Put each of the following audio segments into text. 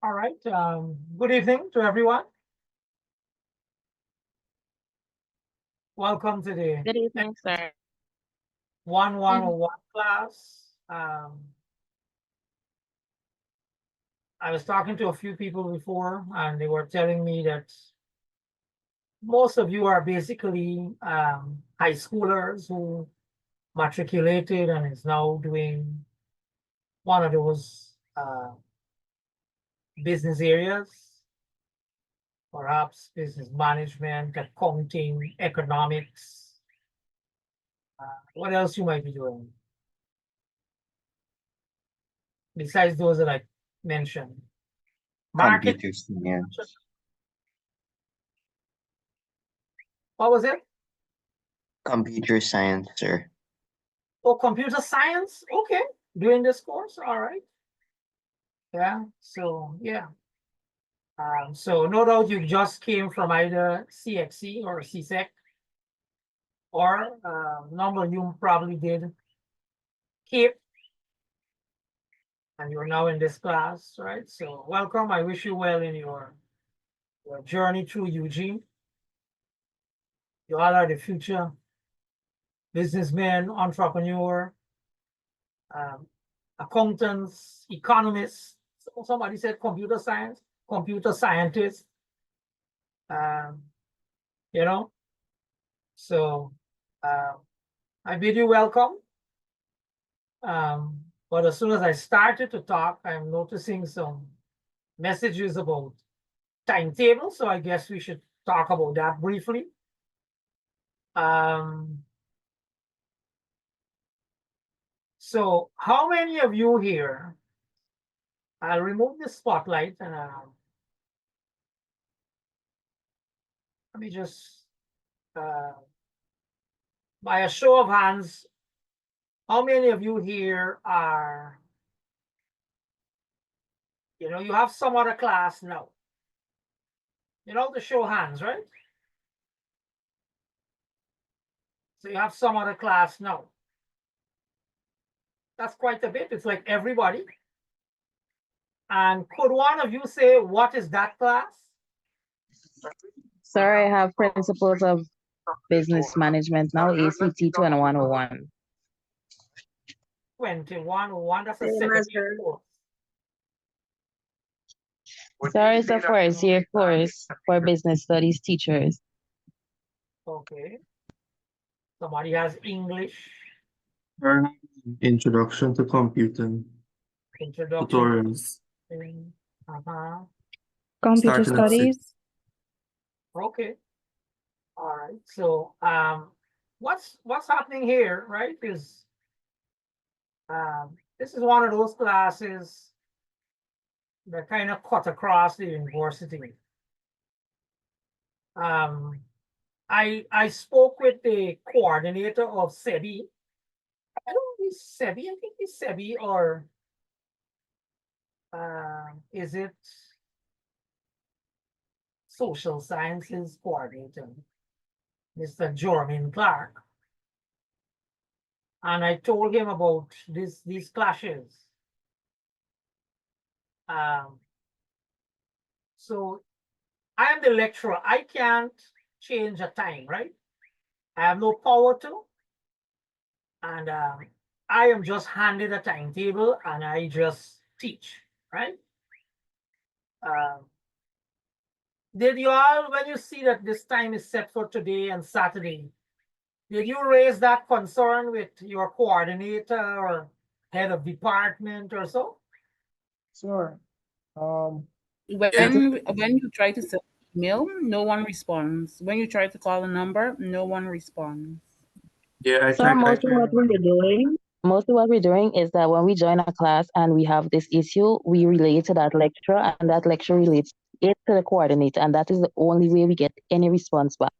All right. Good evening to everyone. Welcome to the Good evening, sir. 1101 class. I was talking to a few people before, and they were telling me that most of you are basically high schoolers who matriculated and is now doing one of those business areas, perhaps business management, accounting, economics. What else you might be doing besides those that I mentioned? Market. Computer science. What was it? Computer science, sir. Oh, computer science. Okay, doing this course. All right. Yeah. So yeah. So no doubt you just came from either CXC or CSEC, or number you probably did CAPE, and you're now in this class, right? So welcome. I wish you well in your journey through Eugene. You all are the future businessmen, entrepreneur, accountants, economists. Somebody said computer science, computer scientists. You know, so I bid you welcome. But as soon as I started to talk, I'm noticing some messages about timetable. So I guess we should talk about that briefly. So how many of you here, I'll remove the spotlight and let me just, by a show of hands, how many of you here are, you have some other class now? To show hands, right? So you have some other class now. That's quite a bit. It's like everybody. And could one of you say, what is that class? Sir, I have Principles of Business Management now, ACT 2101. 2101, that's a second year course. Sir, it's a first-year course for business studies teachers. Okay. Somebody has English. Introduction to computing. Introduction. Tutorials. Computer Starting at 6. studies. Okay. All right. So what's happening here, right? Is this is one of those classes that kind of cut across the university. I spoke with the coordinator of SEBI. I don't know if it's SEBI, I think it's SEBI, or is it Social Sciences Coordinator, Mr. Jorman Clark. And I told him about these clashes. So I am the lecturer. I can't change a time, right? I have no power to. And I am just handed a timetable and I just teach, right? Did you all, when you see that this time is set for today and Saturday, did you raise that concern with your coordinator or head of department or so? Sure. When you try to send email, no one responds. When you try to call a number, no one responds. Yeah, So mostly what we're doing is that when we join a class and we have this issue, we relate to that lecturer, and that lecturer relates it to the coordinator, and that is the only way we get any response back.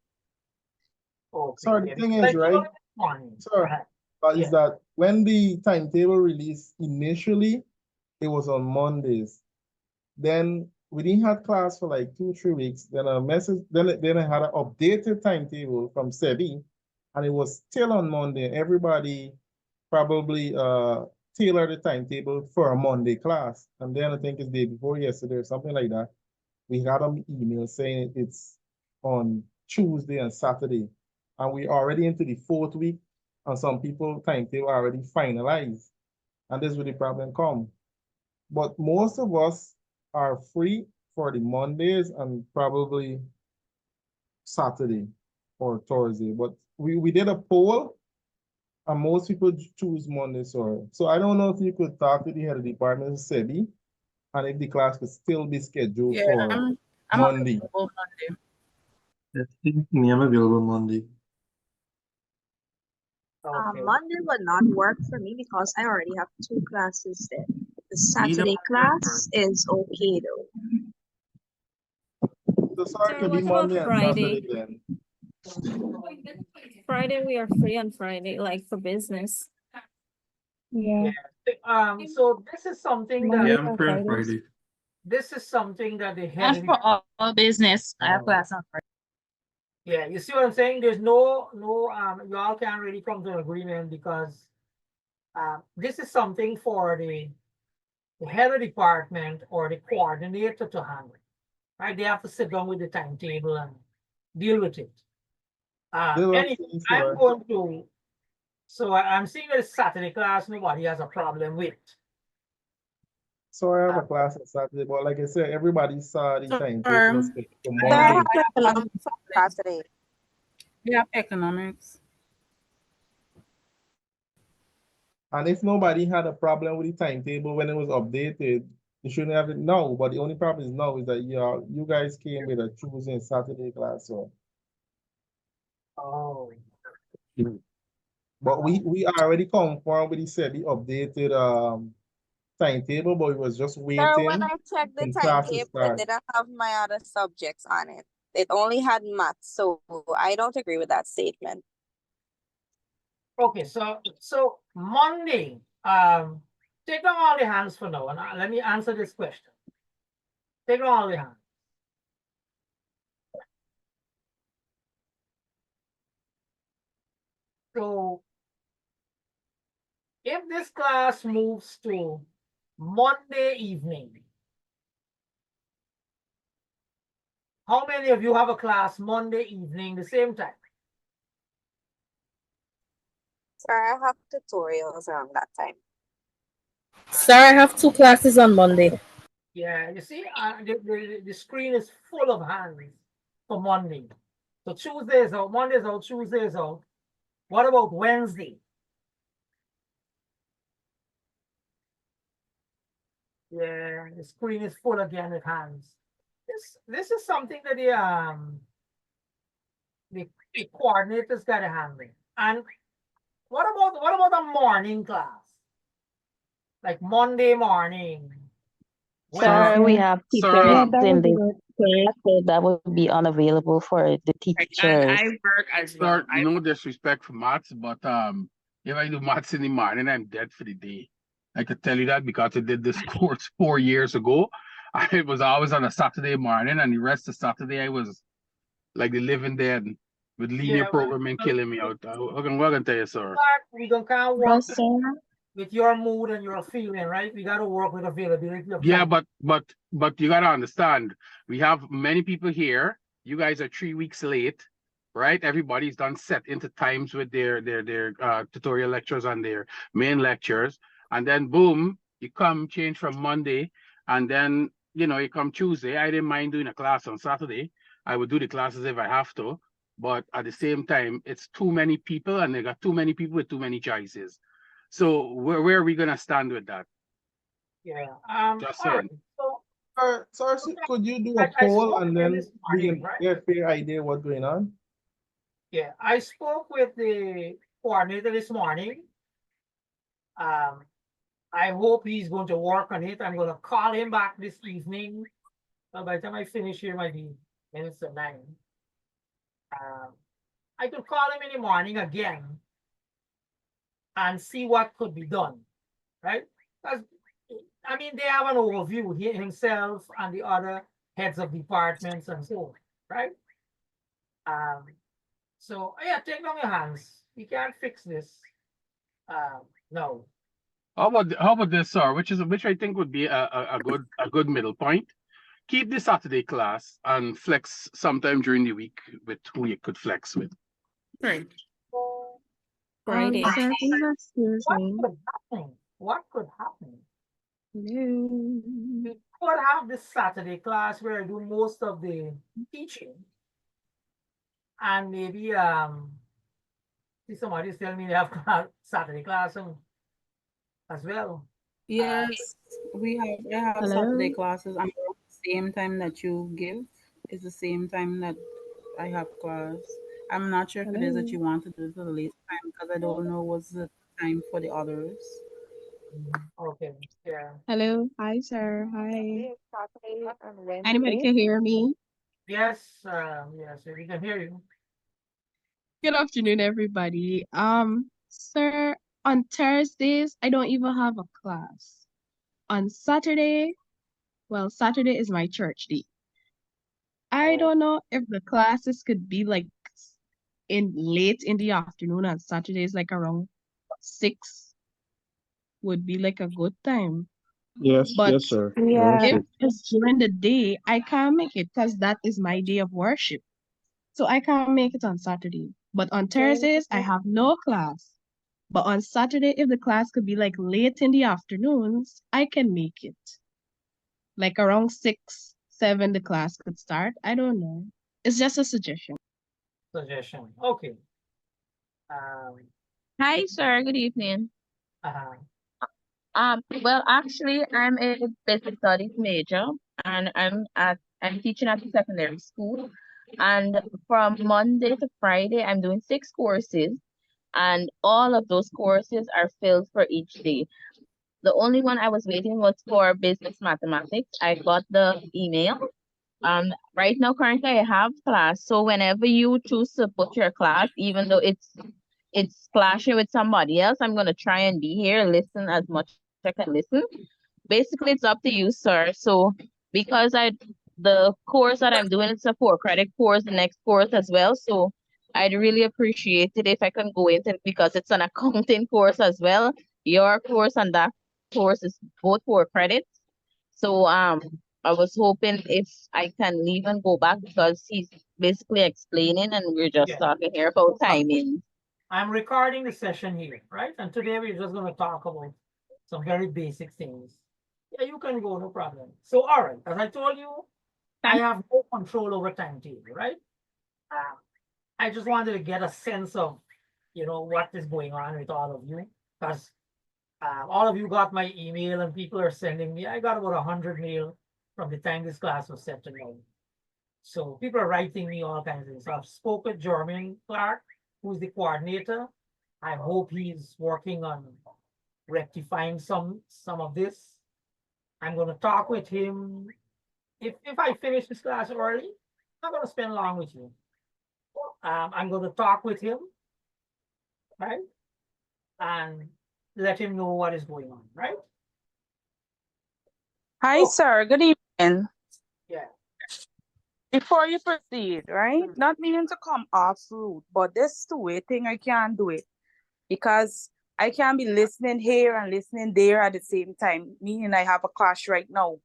Okay. So the thing is, right? Sir, is that when the timetable released initially, it was on Mondays. Then we didn't have class for like 2-3 weeks. Then a message, then I had an updated timetable from SEBI, and it was still on Monday. Everybody probably tailor the timetable for a Monday class. And then I think it's the day before yesterday or something like that. We got an email saying it's on Tuesday and Saturday. And we already into the 4th week, and some people timetable already finalized. And this is where the problem come. But most of us are free for the Mondays and probably Saturday or Thursday. But we did a poll, and most people choose Monday. So I don't know if you could talk to the head of the department, SEBI, and if the class could still be scheduled Yeah, for I'm Monday. available Monday. I think me, I'm available Monday. Okay. Monday would not work for me because I already have 2 classes there. The Saturday Monday class is okay though. So sorry Sir, to be what about Monday and Friday? Saturday then. Friday, we are free on Friday, like for business. Yeah. So this is something Monday Yeah, that, I'm or free on Fridays? Friday. this is something that the head Not of the for all business. I have class on Friday. Yeah, you see what I'm saying? There's no, y'all can't really come to an agreement because this is something for the head of department or the coordinator to handle, right? They have to sit down with the timetable and deal with it. They will Anyway, see, I'm sir. going to, so I'm seeing that Saturday class, nobody has a problem with. So I have a class on Saturday, but like I said, everybody saw the timetable Sir, scheduled for Sir, I Monday. have I have economics on Saturday. We have economics. And if nobody had a problem with the timetable when it was updated, you shouldn't have it now. But the only problem is now is that you guys came with a Tuesday and Saturday class. So, Oh. but we already confirmed with the SEBI updated timetable, but we was just Sir, waiting when I checked the for class to timetable, it start. didn't have my other subjects on it. It only had math, so I don't agree with that statement. Okay, so Monday, take down all the hands for now, and let me answer this question. Take down all the hands. So if this class moves to Monday evening, how many of you have a class Monday evening the same time? Sir, I have tutorials around that time. Sir, I have 2 classes on Monday. Yeah, you see, the screen is full of hands for Monday. So Tuesday is out, Monday is out, Tuesday is out. What about Wednesday? Yeah, the screen is full again with hands. This is something that the coordinators got to handle. And what about a morning class? Like Monday morning. Sir, we have Sir, teachers Yeah, in the class, so that would be unavailable for the and teachers. I work as well. No disrespect for maths, but if I do maths in the morning, I'm dead for the day. I could tell you that because I did this course 4 years ago. I was always on a Saturday morning, and the rest of Saturday I was like the living dead with linear programming killing me out. I'm gonna tell you, sir. We don't can't work with your mood and your feeling, right? We got to work with availability of Yeah, time. but you gotta understand, we have many people here. You guys are 3 weeks late, right? Everybody's done set into times with their tutorial lectures and their main lectures, and then boom, you come change from Monday, and then you come Tuesday. I didn't mind doing a class on Saturday. I would do the classes if I have to, but at the same time, it's too many people, and they got too many people with too many choices. So where are we gonna stand with that? Yeah. Just all right. saying. So Sir, could you do I a poll spoke and with then this we morning, can right? get a fair idea what's going on? Yeah, I spoke with the coordinator this morning. I hope he's going to work on it. I'm going to call him back this evening. By the time I finish here, might be minutes to 9. I could call him in the morning again and see what could be done, right? Because I mean, they have an overview, he himself and the other heads of departments and so on, right? So yeah, take down your hands. You can't fix this. No. How about this, sir? Which I think would be a good middle point. Keep the Saturday class and flex sometime during the week with who you could flex with. Right. Friday. Sir, please excuse What me. could happen? What could happen? Hello. We could have this Saturday class where I do most of the teaching. And maybe see somebody's telling me they have Saturday class as well. Yes, I have Hello? Saturday classes. I'm around the same time that you give is the same time that I have class. I'm not sure if it is that Hello. you want to do it at a later time because I don't know what's the time for the others. Okay, yeah. Hello. Hi, sir. Hi. Saturday and Anybody Wednesday. can hear me? Yes, yes, we can hear you. Good afternoon, everybody. Sir, on Thursdays, I don't even have a class. On Saturday, well, Saturday is my church day. I don't know if the classes could be like in late in the afternoon on Saturdays, like around 6 would be like a good time. Yes, But yes, sir. Yeah. if it's during the day, I can't make it because that is my day of worship. So I can't make it on Saturday. But on Thursdays, I have no class. But on Saturday, if the class could be like late in the afternoons, I can make it. Like around 6, 7, the class could start. I don't know. It's just a suggestion. Suggestion. Okay. Hi, sir. Good evening. Uh, Well, actually, I'm a business studies major, and I'm teaching at the secondary school. And from Monday to Friday, I'm doing 6 courses, and all of those courses are filled for each day. The only one I was waiting was for business mathematics. I got the email. Right now, currently, I have class. So whenever you choose to put your class, even though it's clashing with somebody else, I'm gonna try and be here, listen as much as I can listen. Basically, it's up to you, sir. So because the course that I'm doing, it's a 4 credit course, the next course as well. So I'd really appreciate it if I can go into it because it's an accounting course as well. Your course and that course is both 4 credits. So I was hoping if I can leave and go back because he's basically explaining and we're just Yeah. talking here about timing. I'm recording the session here, right? And today we're just going to talk about some very basic things. Yeah, you can go, no problem. So, all right, as I told you, I have no control over timetable, right? I just wanted to get a sense of, what is going on with all of you, because all of you got my email and people are sending me. I got about 100 mail from the time this class was set to go. So people are writing me all kinds of things. So I've spoken with Jermaine Clark, who's the coordinator. I hope he's working on rectifying some of this. I'm going to talk with him. If I finish this class early, I'm not going to spend long with you. I'm going to talk with him, right? And let him know what is going on, right? Hi, sir. Good evening. Yeah. Before you proceed, right? Not meaning to come off rude, but this two-way thing, I can't do it because I can't be listening here and listening there at the same time, meaning I have a clash right now.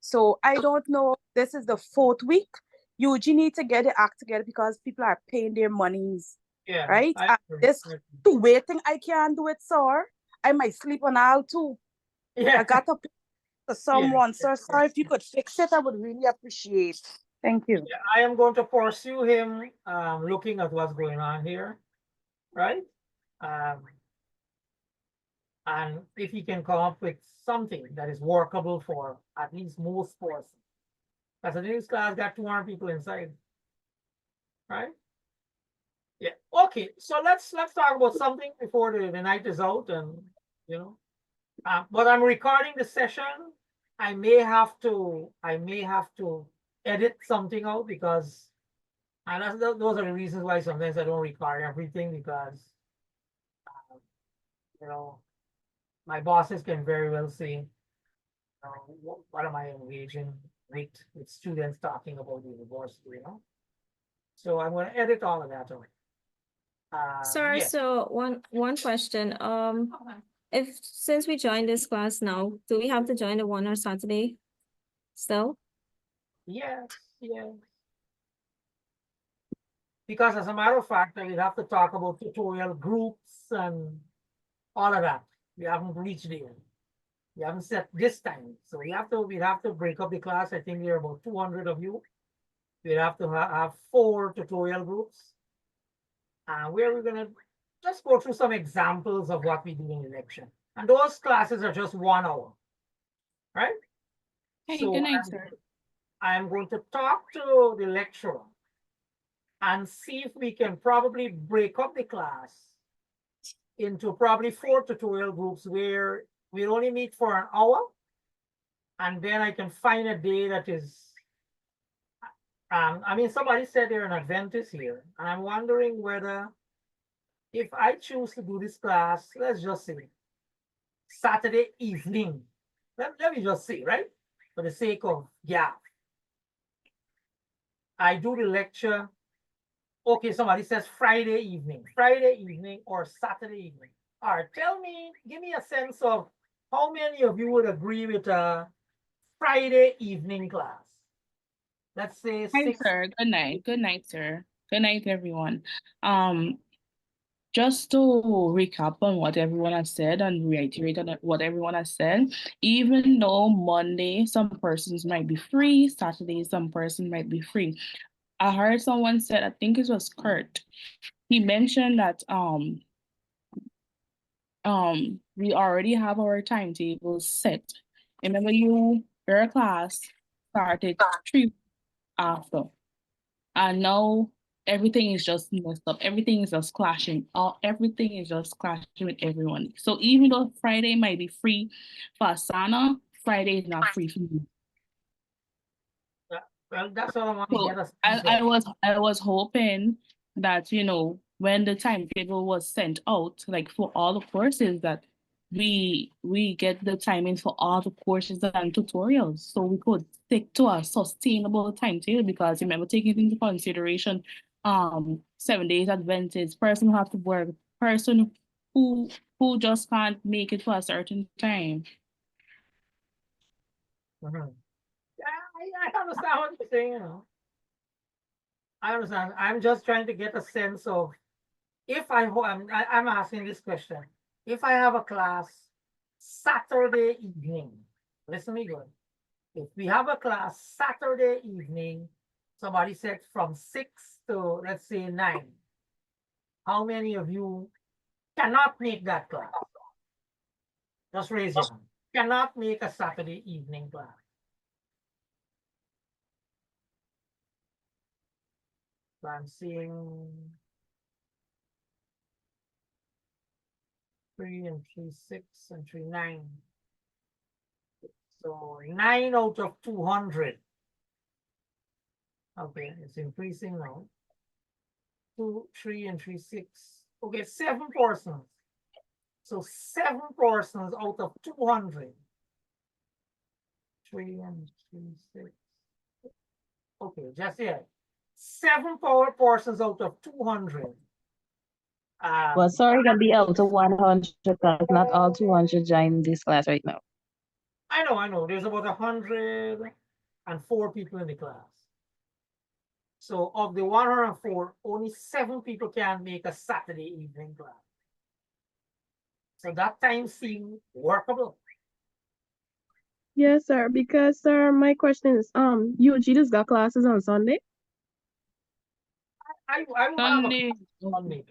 So I don't know. This is the 4th week. You need to get the act together because people are paying their monies, Yeah. right? This two-way thing, I can't do it, sir. I might sleep on aisle too. Yeah. I got to pay to someone, sir. Sorry, if you could fix it, I would really appreciate. Thank you. Yeah, I am going to pursue him, looking at what's going on here, right? And if he can come up with something that is workable for at least most courses. Because the next class got 200 people inside, right? Yeah. Okay. So let's talk about something before the night is out, and but I'm recording the session. I may have to edit something out because, and those are the reasons why sometimes I don't record everything because, my bosses can very well say, what am I engaging with students talking about the university, So I'm going to edit all of that away. Sorry, yeah. so one question. since we joined this class now, do we have to join the one on Saturday still? Yes, yes. Because as a matter of fact, we'll have to talk about tutorial groups and all of that. We haven't reached there. We haven't set this time. So we'd have to break up the class. I think there are about 200 of you. We'd have to have 4 tutorial groups. Where we're gonna just go through some examples of what we do in election. And those classes are just 1 hour. Right? Hey, So good night, sir. I'm going to talk to the lecturer and see if we can probably break up the class into probably 4 tutorial groups where we'll only meet for an hour. And then I can find a day that is, I mean, somebody said they're an Adventist here. And I'm wondering whether if I choose to do this class, let's just say Saturday evening. Let me just say, right? For the sake of gap. I do the lecture. Okay, somebody says Friday evening or Saturday evening. All right, give me a sense of how many of you would agree with a Friday evening class? Let's say Hi, 6. sir. Good night. Good night, sir. Good night, everyone. Just to recap on what everyone has said and reiterate on what everyone has said, even though Monday some persons might be free, Saturday some person might be free. I heard someone said, I think it was Kurt. He mentioned that we already have our timetable set. Remember, your class started 3 weeks after, and now everything is just messed up. Everything is just clashing. Everything is just clashing with everyone. So even though Friday might be free for Asana, Friday is not free for me. Well, that's all I want to So get us. I was hoping that, when the timetable was sent out, like for all the courses, that we get the timing for all the courses and tutorials, so we could stick to a sustainable timetable. Because remember, taking into consideration 7 days Adventist, person who have to work, person who just can't make it for a certain time. Mhm. Yeah, I understand what you're saying, I understand. I'm just trying to get a sense of if I'm asking this question. If I have a class Saturday evening, listen to me good. If we have a class Saturday evening, somebody said from 6 to, let's say, 9. How many of you cannot make that class? Just raise your hand. Cannot make a Saturday evening class. So I'm seeing 3 and 3, 6 and 3, 9. So 9 out of 200. Okay, it's increasing now. 2, 3 and 3, 6. Okay, 7 persons. So 7 persons out of 200. 3 and 3, 6. Okay, just here. 7 persons out of 200. Well, sorry to be out of 100 class. Not all 200 join this class right now. I know. There's about 104 people in the class. So of the 104, only 7 people can make a Saturday evening class. So that time seemed workable. Yes, sir. Because, sir, my question is, UG just got classes on Sunday? I will have a Sunday.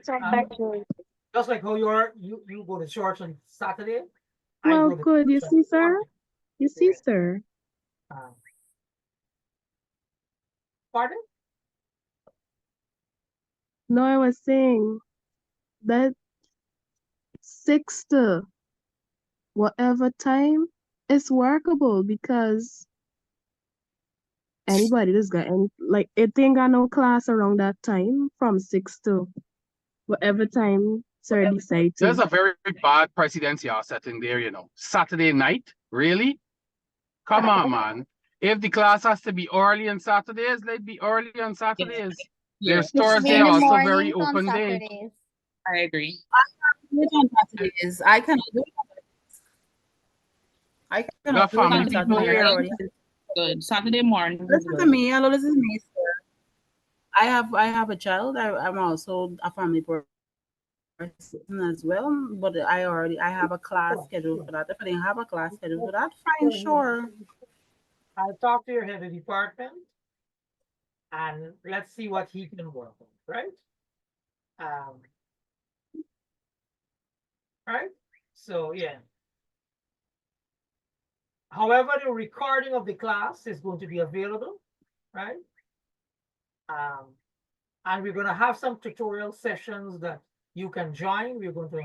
Just like how you go to church on Saturday. Well, good. You see, sir? You see, sir? Pardon? No, I was saying that 6 to whatever time is workable, because anybody that's got any, like, it ain't got no class around that time from 6 to whatever time sir decide to. There's a very bad presidential setting there, Saturday night, really? Come on, man. If the class has to be early on Saturdays, let it be early on Saturdays. There's Thursday also very open day. I agree. On Saturdays, I cannot do it on I We can got upload on family people Saturday. I here. already. Good. Saturday morning is Listen to good. me. Hello, this is me, sir. I have a child. I'm also a family person as well, but I have a class scheduled for that. If I didn't have a class scheduled for that, fine, sure. I'll talk to your head of department and let's see what he can work on, right? Right? So yeah. However, the recording of the class is going to be available, right? And we're going to have some tutorial sessions that you can join. We're going to,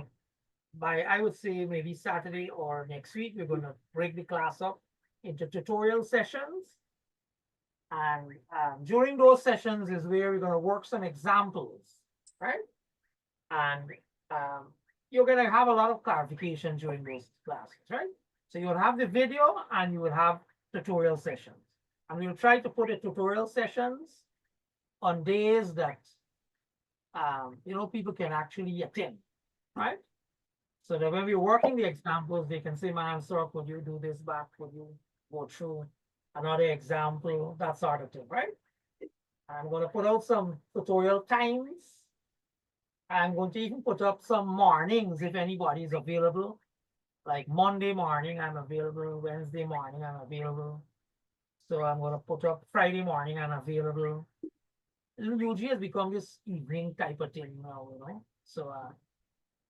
I would say maybe Saturday or next week, we're going to break the class up into tutorial sessions. And during those sessions is where we're going to work some examples, right? And you're going to have a lot of clarification during those classes, right? So you'll have the video and you will have tutorial sessions. And we'll try to put the tutorial sessions on days that, people can actually attend, right? So that when we're working the examples, they can say, man, sir, could you do this back? Could you go through another example? That sort of thing, right? I'm going to put out some tutorial times. I'm going to even put up some mornings if anybody is available. Like Monday morning, I'm available. Wednesday morning, I'm available. So I'm going to put up Friday morning, I'm available. UG has become this evening type of thing now, So,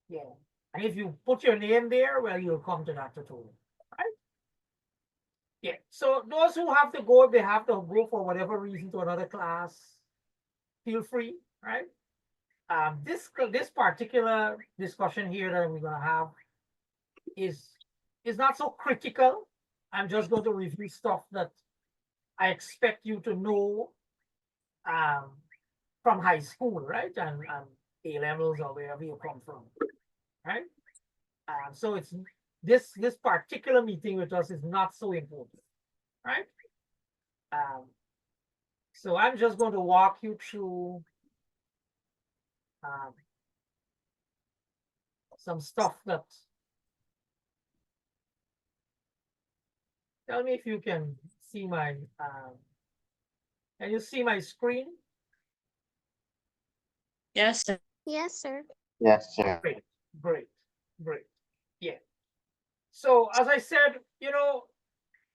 yeah. And if you put your name there, well, you'll come to that tutorial, right? Yeah. So those who have to go, if they have to go for whatever reason to another class, feel free, right? This particular discussion here that we're going to have is not so critical. I'm just going to review stuff that I expect you to know from high school, right? And A levels or wherever you come from, right? So it's this particular meeting with us is not so important, right? So I'm just going to walk you through some stuff that. Tell me if you can see my. Can you see my screen? Yes, sir. Yes, sir. Yes, sir. Great. Yeah. So as I said,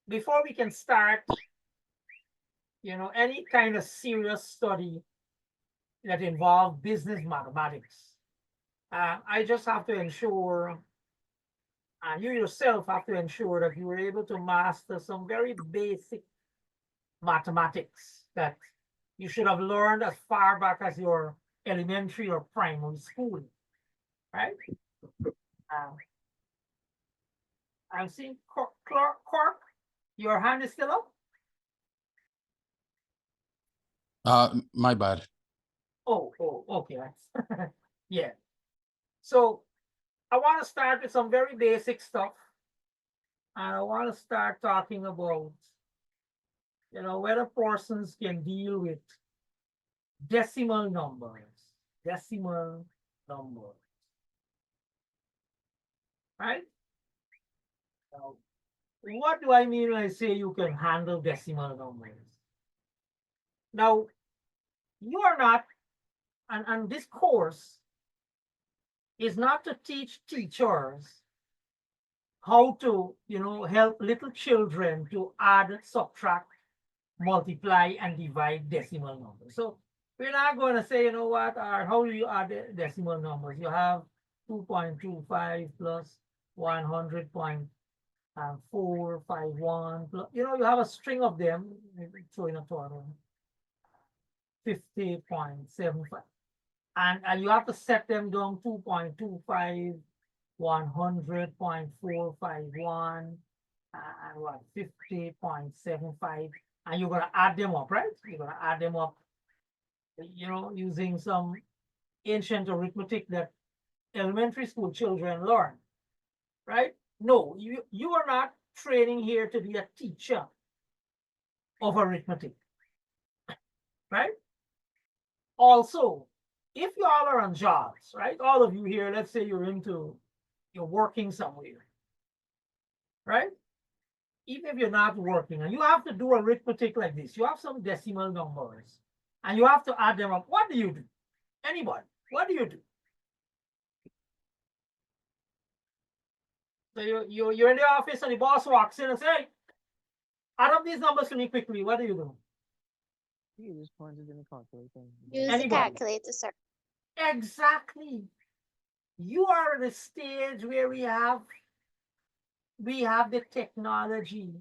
before we can start, any kind of serious study that involves business mathematics, I just have to ensure, and you yourself have to ensure that you are able to master some very basic mathematics that you should have learned as far back as your elementary or primary school, right? I'm seeing Cork, your hand is still up? My bad. Oh, okay. Yeah. So I want to start with some very basic stuff. And I want to start talking about, whether persons can deal with decimal numbers. Right? Now, what do I mean when I say you can handle decimal numbers? Now, you are not, and this course is not to teach teachers how to, help little children to add, subtract, multiply, and divide decimal numbers. So we're not going to say, how do you add decimal numbers? You have 2.25 plus 100.451 plus, you have a string of them, showing a total 50.75. And you have to set them down 2.25, 100.451, and what, 50.75. And you're going to add them up, right? You're going to add them up, using some ancient arithmetic that elementary school children learn, right? No, you are not training here to be a teacher of arithmetic, right? Also, if you all are on jobs, right? All of you here, let's say you're working somewhere, right? even if you're not working, and you have to do arithmetic like this, you have some decimal numbers, and you have to add them up. What do you do? Anybody? What do you do? So you're in the office and the boss walks in and say, "Hey, add up these numbers for me quickly." What do you do? You just punch it in the calculator. Use the Anybody? calculator, sir. Exactly. You are at a stage where we have the technology,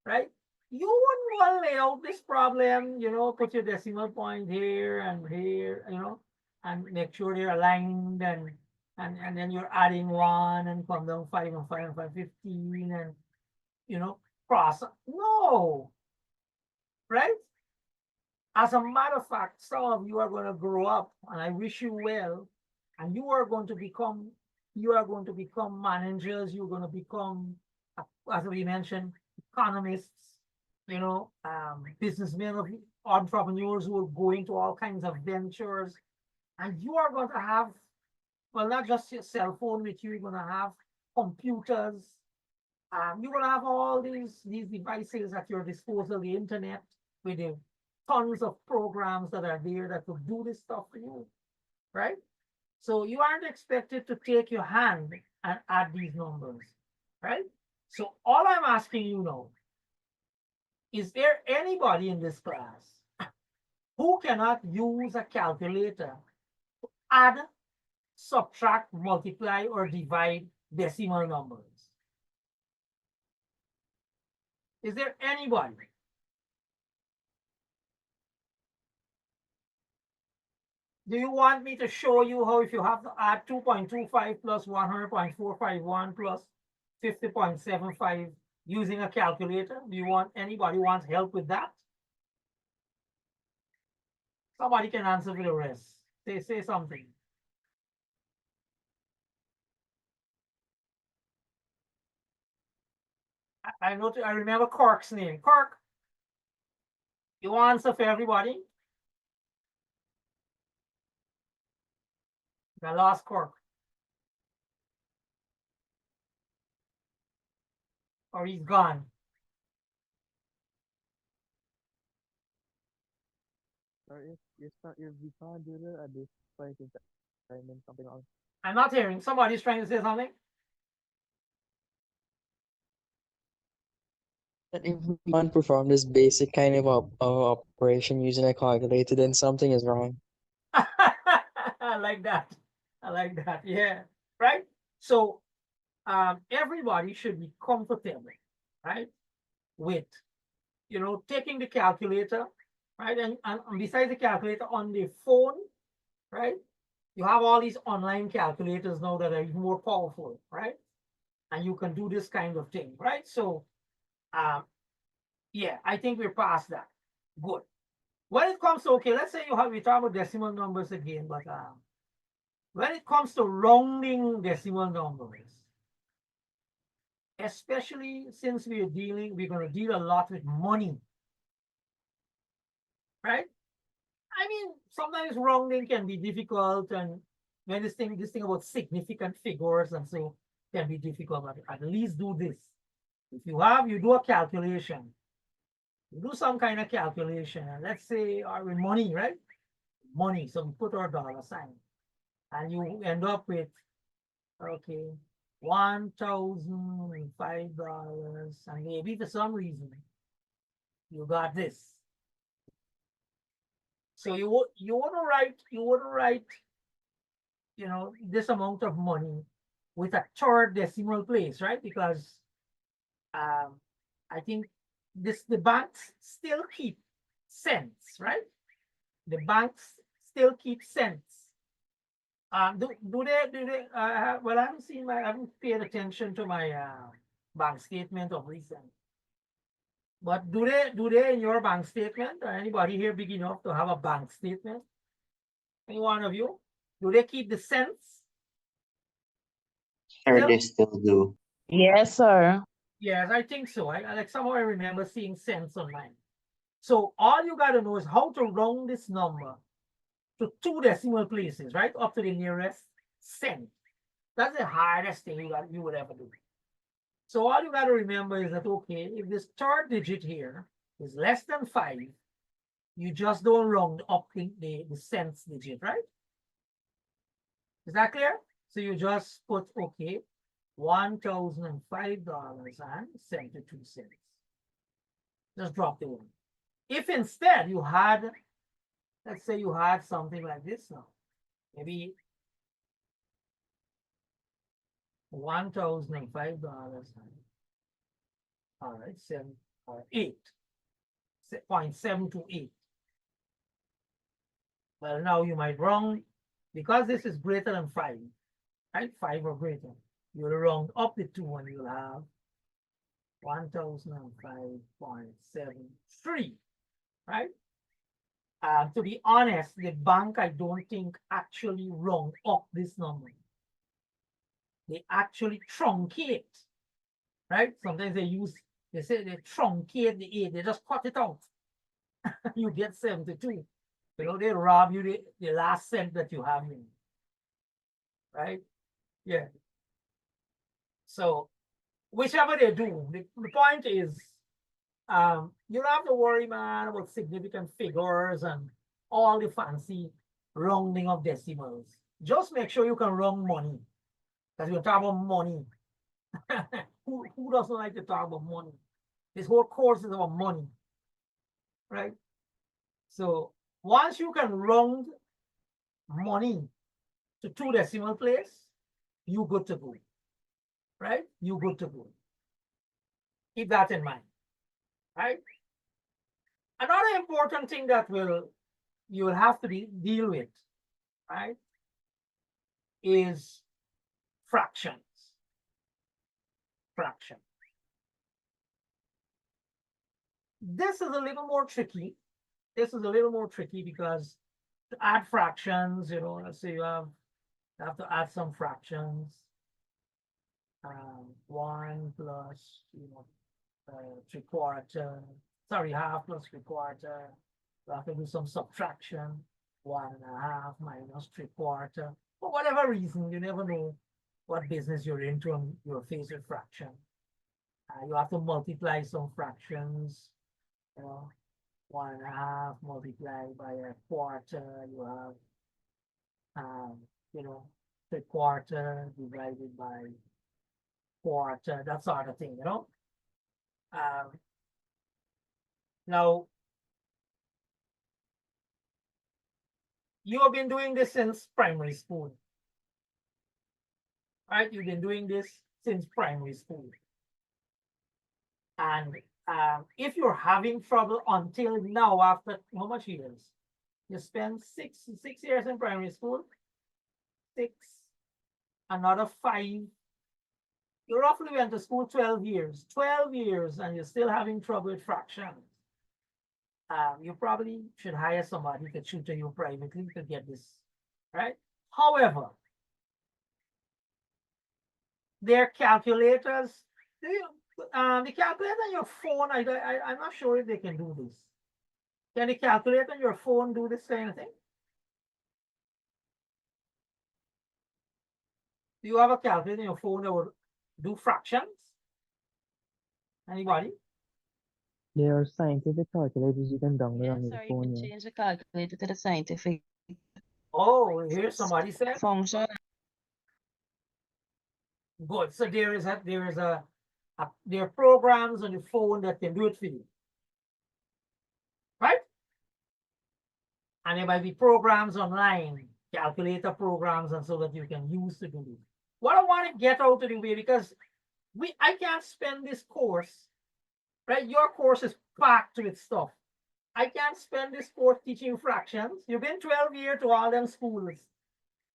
right? You wouldn't want to lay out this problem, you know, put your decimal point here and here, you know, and make sure they're aligned, and then you're adding 1 and come down 5 and 5 and 5, 15, and you know, cross. No, right? As a matter of fact, some of you are going to grow up, and I wish you well, and you are going to become managers. You're going to become, as we mentioned, economists, you know, businessmen, of entrepreneurs who are going to all kinds of ventures, and you are going to have, well, not just your cell phone with you. You're going to have computers. You're going to have all these devices at your disposal, the internet, with the tons of programs that are there that will do this stuff for you, right? So you aren't expected to take your hand and add these numbers, right? So all I'm asking you now, is there anybody in this class who cannot use a calculator to add, subtract, multiply, or divide decimal numbers? Is there anybody? Do you want me to show you how, if you have to add 2.25 plus 100.451 plus 50.75 using a calculator? Do you want, anybody wants help with that? Somebody can answer for the rest. Say something. I remember Kirk's name. Kirk, you answer for everybody? I lost Kirk. Or he's gone. Or if you can't do that at this point in time, then something else. I'm not hearing. Somebody's trying to say something. That if we can't perform this basic kind of operation using a calculator, then something is wrong. I like that. I like that. Yeah. Right. So everybody should be comfortable, right, with, you know, taking the calculator, right, and besides the calculator on the phone, right, you have all these online calculators now that are even more powerful, right, and you can do this kind of thing, right? So yeah, I think we're past that. Good. When it comes to, okay, let's say we talk about decimal numbers again, but when it comes to rounding decimal numbers, especially since we're going to deal a lot with money, right? I mean, sometimes rounding can be difficult, and when this thing about significant figures and so can be difficult, but at least do this. If you do a calculation, you do some kind of calculation, and let's say with money, right? Money, so we put our dollar sign, and you end up with, okay, $1,005, and maybe for some reason you got this. So you wouldn't write, you know, this amount of money with a third decimal place, right? Because I think the banks still keep cents, right? The banks still keep cents. Do they well, I haven't paid attention to my bank statement of recent. But do they in your bank statement, or anybody here big enough to have a bank statement? Any one of you? Do they keep the cents? Sure, Still? they still do. Yes, sir. Yes, I think so. I somehow I remember seeing cents online. So all you got to know is how to round this number to 2 decimal places, right? Up to the nearest cent. That's the hardest thing you would ever do. So all you got to remember is that, okay, if this third digit here is less than 5, you just don't round up the cents digit, right? Is that clear? So you just put, okay, $1,005.72. Just drop the 1. If instead you had, let's say you had something like this now, maybe $1,005. All right, 8.728. Well, now you might round, because this is greater than 5, right? 5 or greater. You'll round up the 2 and you'll have 1,005.73, right? To be honest, the bank, I don't think actually round up this number. They actually truncate, right? Sometimes they say they truncate the 8, they just cut it out. You get 72. You know, they rob you the last cent that you have in, right? Yeah. So whichever they do, the point is, you don't have to worry, man, about significant figures and all the fancy rounding of decimals. Just make sure you can round money, because we're talking about money. Who doesn't like to talk about money? This whole course is about money, right? So once you can round money to 2 decimal place, you good to go, right? You good to go. Keep that in mind, right? Another important thing that you will have to deal with, right, is fractions. Fraction. This is a little more tricky. This is a little more tricky because to add fractions, you know, let's say you have to add some fractions. 1 plus, you know, 3/4. Sorry, half plus 3/4. You have to do some subtraction. 1.5 minus 3/4. For whatever reason, you never know what business you're into and you're faced with fraction. You have to multiply some fractions. You know, 1.5 multiplied by 1/4. You have, you know, 3/4 divided by 1/4. That sort of thing, you know. Now, you have been doing this since primary school, right? You've been doing this since primary school. And if you're having trouble until now, after how much years? You spent six years in primary school, 6, another 5. You roughly went to school 12 years. 12 years, and you're still having trouble with fractions. You probably should hire somebody to tutor you privately to get this, right? However, their calculators, the calculator on your phone, I'm not sure if they can do this. Can the calculator on your phone do this kind of thing? Do you have a calculator on your phone that will do fractions? Anybody? There are scientific calculators you can download on your Sir, you phone. can Yeah. change the calculator to the scientific Oh, here's somebody said. function. Good. So there are programs on the phone that can do it for you, right? And there might be programs online, calculator programs, and so that you can use to do this. What I want to get out of the way, because I can't spend this course, right? Your course is packed with stuff. I can't spend this course teaching fractions. You've been 12 years to all them schools,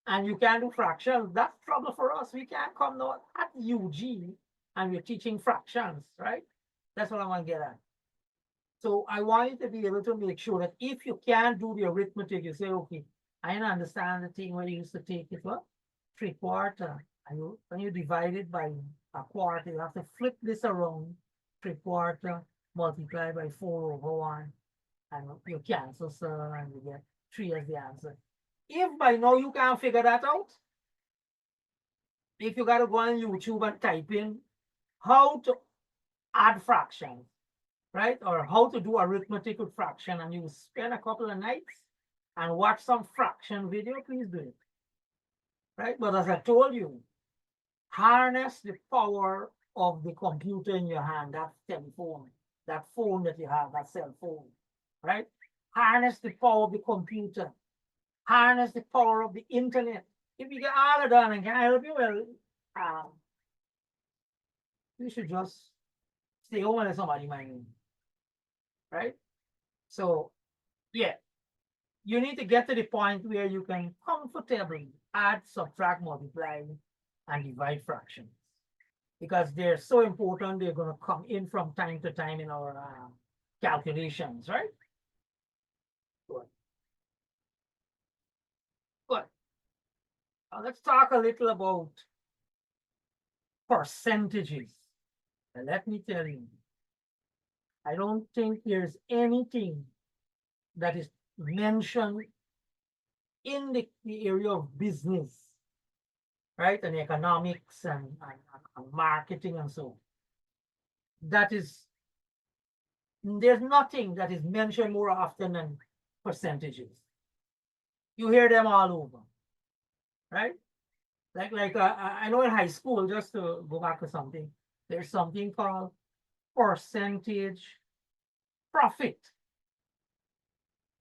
and you can't do fractions. That's trouble for us. We can't come now at UG and we're teaching fractions, right? That's what I want to get at. So I want you to be able to make sure that if you can't do the arithmetic, you say, okay, I understand the thing where you used to take it, what? 3/4. And when you divide it by 1/4, you have to flip this around. 3/4 multiplied by 4/1. And you cancel, sir, and you get 3 as the answer. If by now you can't figure that out, if you got to go on YouTube and type in how to add fractions, right? Or how to do arithmetic with fraction, and you spend a couple of nights and watch some fraction video, please do it. Right? But as I told you, harness the power of the computer in your hand, that telephone, that phone that you have, that cell phone, right? Harness the power of the computer. Harness the power of the internet. If you get all of that and can help you, well, you should just stay home and let somebody mind you. Right? So, yeah, you need to get to the point where you can comfortably add, subtract, multiply, and divide fractions. Because they're so important, they're going to come in from time to time in our calculations, right? Good. Good. Now let's talk a little about percentages. And let me tell you, I don't think there's anything that is mentioned in the area of business, right? And economics and marketing and so on. That is, there's nothing that is mentioned more often than percentages. You hear them all over, right? Like I know in high school, just to go back to something, there's something called percentage profit.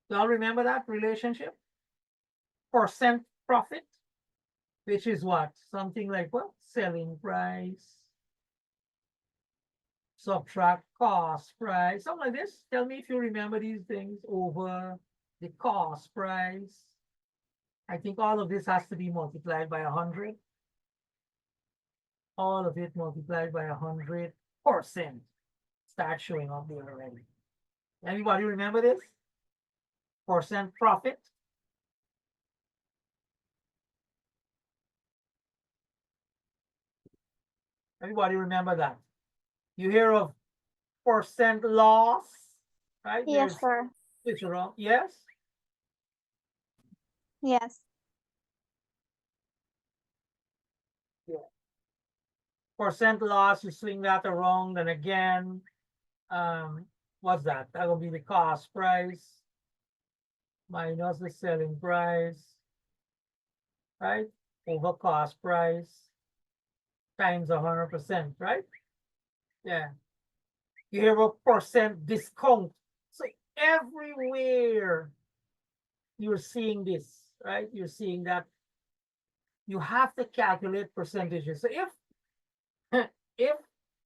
Y'all remember that relationship? Percent profit, which is what? Something like what? Selling price, subtract cost price, something like this. Tell me if you remember these things over the cost price. I think all of this has to be multiplied by 100. All of it multiplied by 100%. Start showing up there already. Anybody remember this? Percent profit. Everybody remember that? You hear of percent loss, right? Yes, sir. It's wrong. Yes? Yes. Yeah. Percent loss, you swing that around, and again, what's that? That will be the cost price minus the selling price, right? Over cost price times 100%, right? Yeah. You hear a percent discount. So everywhere you're seeing this, right? You're seeing that you have to calculate percentages. So if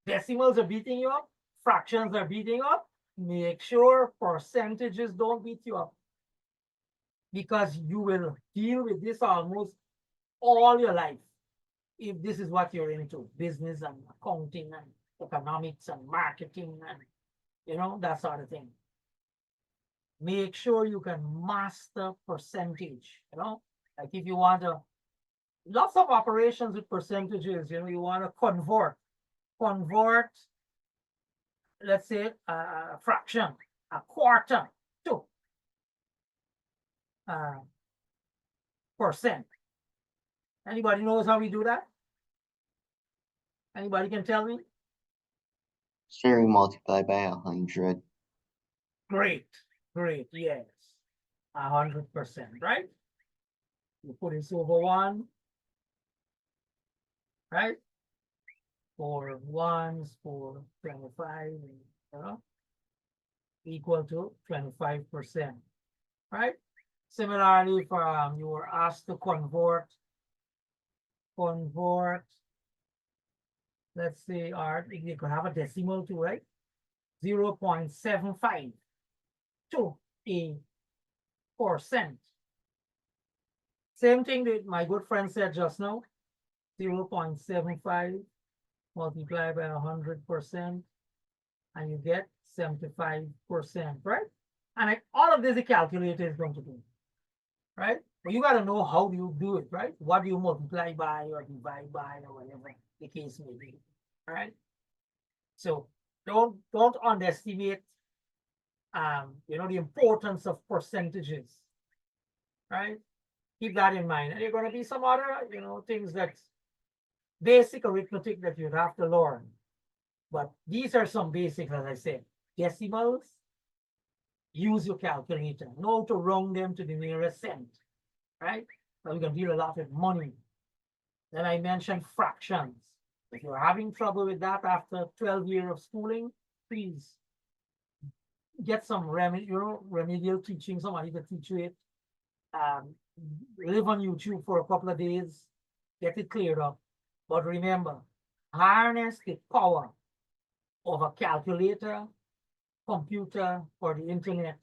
decimals are beating you up, fractions are beating you up, make sure percentages don't beat you up. Because you will deal with this almost all your life. If this is what you're into, business and accounting and economics and marketing and, you know, that sort of thing. Make sure you can master percentage, you know, like if you want to, lots of operations with percentages, you know, you want to convert, let's say a fraction, a quarter to percent. Anybody knows how we do that? Anybody can tell me? Sir, we multiply by 100. Great, yes. 100%, right? You put this over 1, right? 4 ones, 4, 25, you know, equal to 25%, right? Similarly, if you were asked to convert, let's say, you could have a decimal too, right? 0.75 to a %. Same thing that my good friend said just now, 0.75 multiplied by 100%, and you get 75%, right? And all of this the calculator is going to do, right? But you got to know how do you do it, right? What do you multiply by or divide by or whatever the case may be, all right? So don't underestimate, you know, the importance of percentages, right? Keep that in mind. And there are going to be some other, you know, things that basic arithmetic that you have to learn, But these are some basics, as I said. Decimals, use your calculator. Know to round them to the nearest cent, right? So we can deal a lot with money. Then I mentioned fractions. If you're having trouble with that after 12 years of schooling, please get some remedial teaching, somebody to teach you it. Live on YouTube for a couple of days, get it cleared up. But remember, harness the power of a calculator, computer, or the internet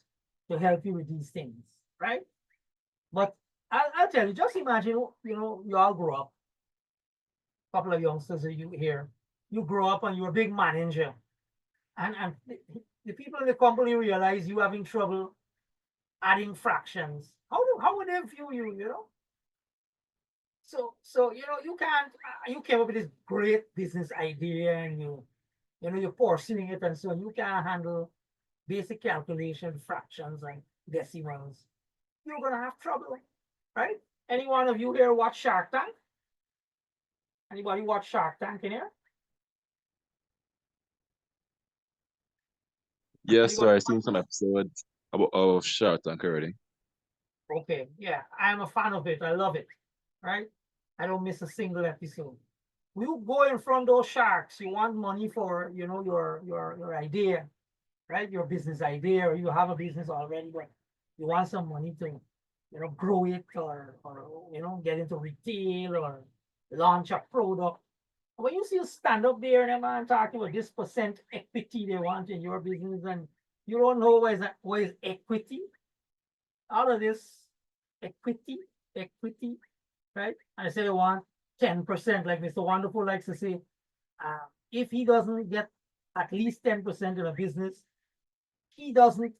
to help you with these things, right? But I'll tell you, just imagine, you all grow up. A couple of youngsters are you here. You grow up and you're a big manager. And the people in the company realize you having trouble adding fractions. How would they view you, So you can't, you came up with this great business idea and you're pursuing it and so on. You can't handle basic calculation, fractions and decimals. You're gonna have trouble, right? Any one of you here watch Shark Tank? Anybody watch Shark Tank in here? Yes, sir. I've seen some episodes of Shark Tank already. Okay, yeah, I'm a fan of it. I love it, right? I don't miss a single episode. You go in front of those sharks. You want money for, your idea, right? Your business idea, or you have a business already, but you want some money to, grow it or get into retail or launch a product. When you see you stand up there and a man talking about this percent equity they want in your business, and you don't know what is equity, all of this equity, right? I say they want 10%, like Mr. Wonderful likes to say. If he doesn't get at least 10% in a business, he doesn't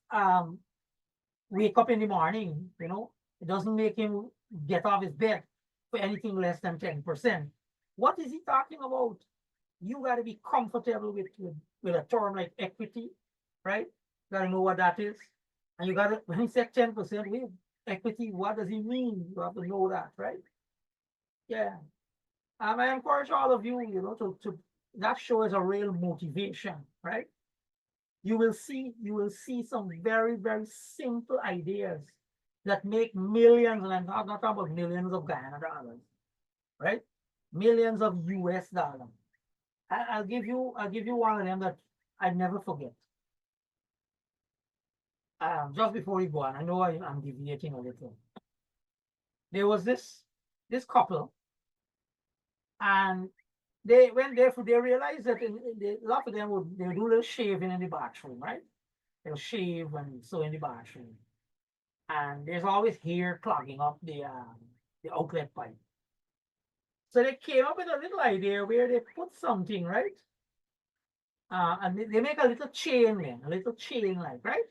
wake up in the morning, it doesn't make him get off his bed for anything less than 10%. What is he talking about? You got to be comfortable with a term like equity, right? You got to know what that is. And you got to, when he said 10% with equity, what does he mean? You have to know that, right? Yeah. I encourage all of you, to that show is a real motivation, right? You will see some very, very simple ideas that make millions, and I'm not talking about millions of Ghana dollars, right? Millions of US dollars. I'll give you one of them that I never forget. Just before we go on, I know I'm deviating a little. There was this couple, and they went there they realized that a lot of them would do a little shaving in the bathroom, right? They'll shave and sew in the bathroom, and there's always hair clogging up the outlet pipe. So they came up with a little idea where they put something, right? And they make a little chain then, a little chain like, right?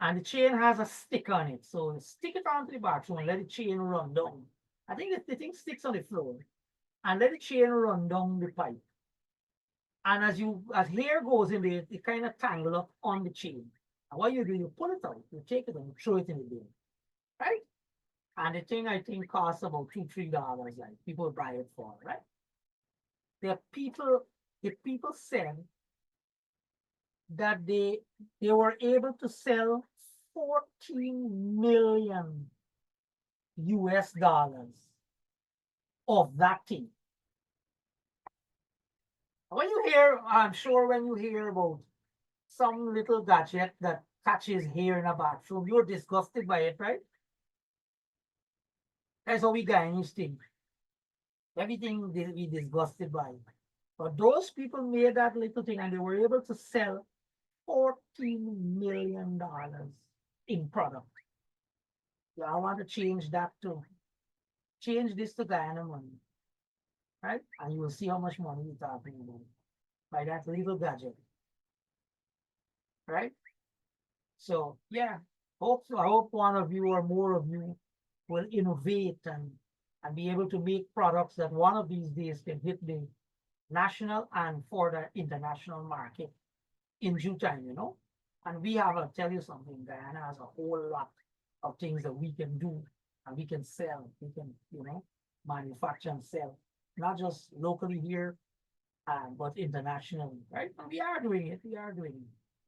And the chain has a stick on it. So stick it onto the bathroom and let the chain run down. I think the thing sticks on the floor. And let the chain run down the pipe. And as hair goes in there, it kind of tangle up on the chain. And what you do, you pull it out, you take it and you throw it in the bin, right? And the thing, I think, costs about $2-3, like people buy it for, right? The people said that they were able to sell 14 million US dollars of that thing. When you hear, I'm sure when you hear about some little gadget that catches hair in a bathroom, you're disgusted by it, right? That's how we Guyanese think. Everything we disgusted by. But those people made that little thing and they were able to sell $14 million in product. Yeah, I want to change that too. Change this to Guyana money, right? And you will see how much money we're talking about by that little gadget, right? So yeah, I hope one of you or more of you will innovate and be able to make products that one of these days can hit the national and for the international market in due time, And we have, I'll tell you something, Guyana has a whole lot of things that we can do and we can sell. We can, manufacture and sell, not just locally here, but internationally, right? And we are doing it,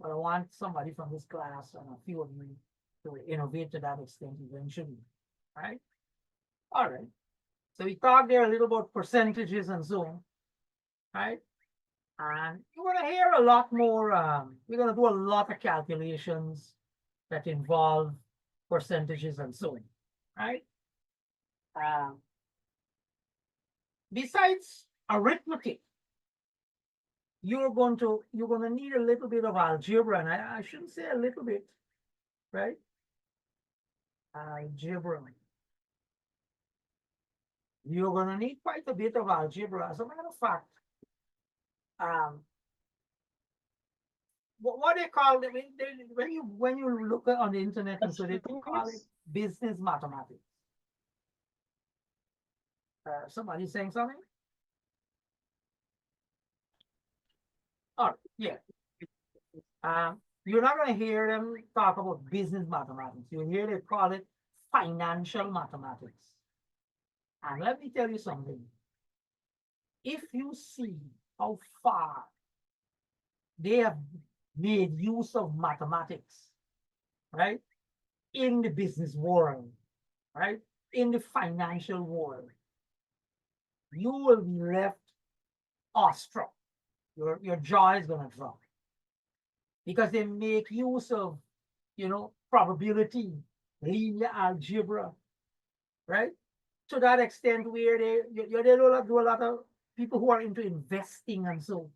But I want somebody from this class and a few of you to innovate to that extent eventually, right? All right. So we talked there a little about percentages and so on, right? And you're gonna hear a lot more, we're gonna do a lot of calculations that involve percentages and so on, right? Besides arithmetic, you're gonna need a little bit of algebra, and I shouldn't say a little bit, right? Algebra. You're gonna need quite a bit of algebra. As a matter of fact, what they call it when you look on the internet, and so they call it business mathematics. Somebody saying something? Oh, yeah. You're not going to hear them talk about business mathematics. You'll hear they call it financial mathematics. And let me tell you something. If you see how far they have made use of mathematics, right, in the business world, right, in the financial world, you will be left awestruck. Your jaw is going to drop because they make use of, probability, linear algebra, right? To that extent where they do a lot of people who are into investing, and so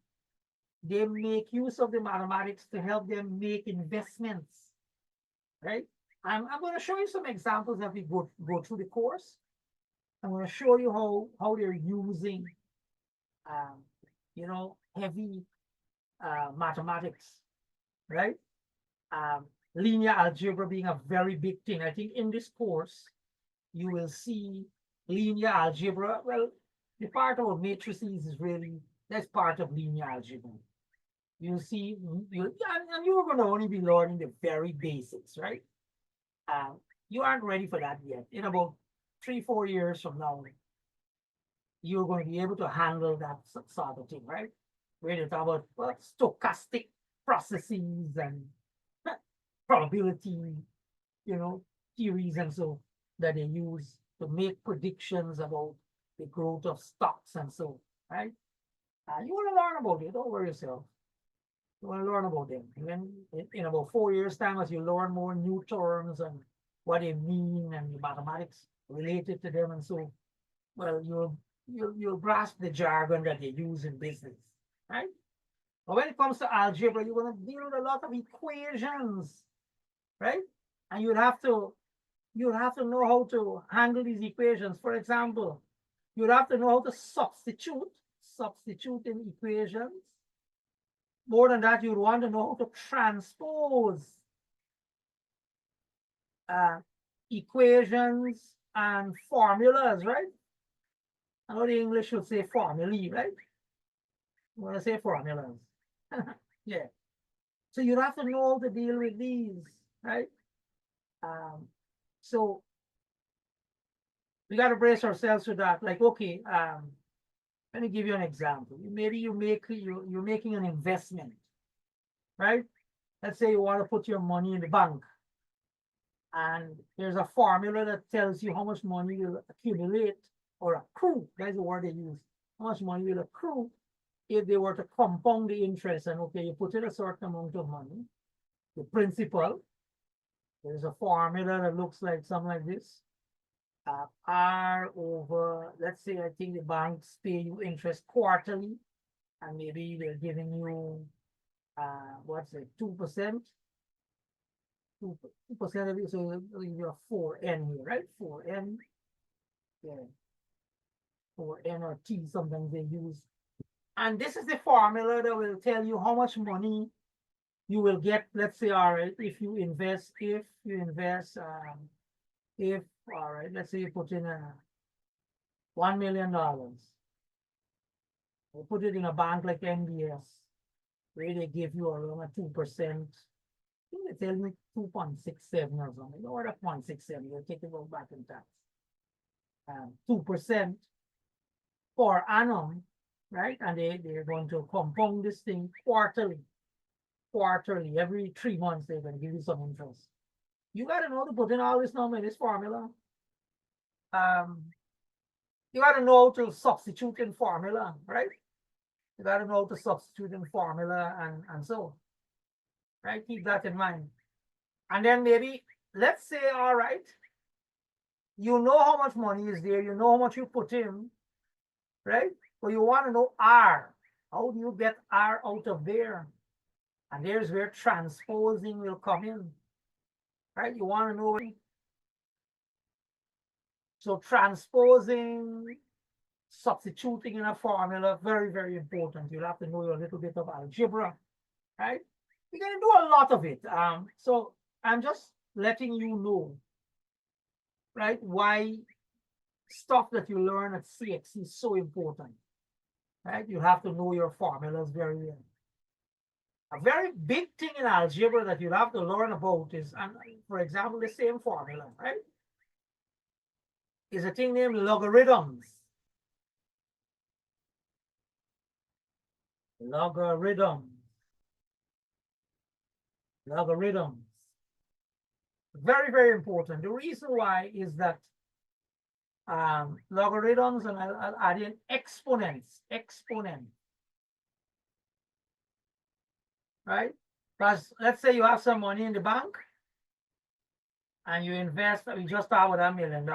they make use of the mathematics to help them make investments, right? I'm going to show you some examples as we go through the course. I'm going to show you how they're using, heavy mathematics, right? Linear algebra being a very big thing. I think in this course, you will see linear algebra. Well, the part about matrices is really, that's part of linear algebra. You'll see, and you're going to only be learning the very basics, right? You aren't ready for that yet. In about 3-4 years from now, you're going to be able to handle that sort of thing, right? Where they talk about stochastic processes and probability, theories and so that they use to make predictions about the growth of stocks and so, right? You want to learn about it, don't worry yourself. You want to learn about them. And then in about 4 years' time, as you learn more new terms and what they mean and the mathematics related to them and so, well, you'll grasp the jargon that they use in business, right? But when it comes to algebra, you're going to deal with a lot of equations, right? And you'll have to know how to handle these equations. For example, you'll have to know how to substitute in equations. More than that, you'd want to know how to transpose equations and formulas, right? I know the English would say formulae, right? You want to say formulas. Yeah. So you have to know how to deal with these, right? So we got to brace ourselves with that. Like, okay, let me give you an example. Maybe you're making an investment, right? Let's say you want to put your money in the bank, and there's a formula that tells you how much money you'll accumulate or accrue. That's the word they use. How much money will accrue if they were to compound the interest. And okay, you put in a certain amount of money, the principal. There's a formula that looks like something like this. R over, let's say, I think the banks pay you interest quarterly, and maybe they're giving you, what's it, 2%? 2% of it, so you're 4N here, right? 4N, yeah. 4N or T, sometimes they use. And this is the formula that will tell you how much money you will get. Let's say, all right, if you invest, all right, let's say you put in $1 million. You put it in a bank like NBS, where they give you around a 2%. I think they tell me 2.67 or something, or a 0.67, you'll take it all back in tax. 2% per annum right? And they're going to compound this thing quarterly, every 3 months, they're going to give you some interest. You got to know to put in all this number in this formula. You got to know to substitute in formula, right? You got to know to substitute in formula and so, right? Keep that in mind. And then maybe, let's say, all right, you know how much money is there, you know how much you put in, right? But you want to know R. How do you get R out of there? And there's where transposing will come in, right? You want to know. So transposing, substituting in a formula, very, very important. You'll have to know a little bit of algebra, right? You're going to do a lot of it. So I'm just letting you know, right, why stuff that you learn at CXC is so important, right? You have to know your formulas very well. A very big thing in algebra that you have to learn about is, for example, the same formula, right? Is a thing named logarithms. Logarithms. Very, very important. The reason why is that logarithms, and I'll add in exponents, right? Because let's say you have some money in the bank and you invest, we just start with $1 million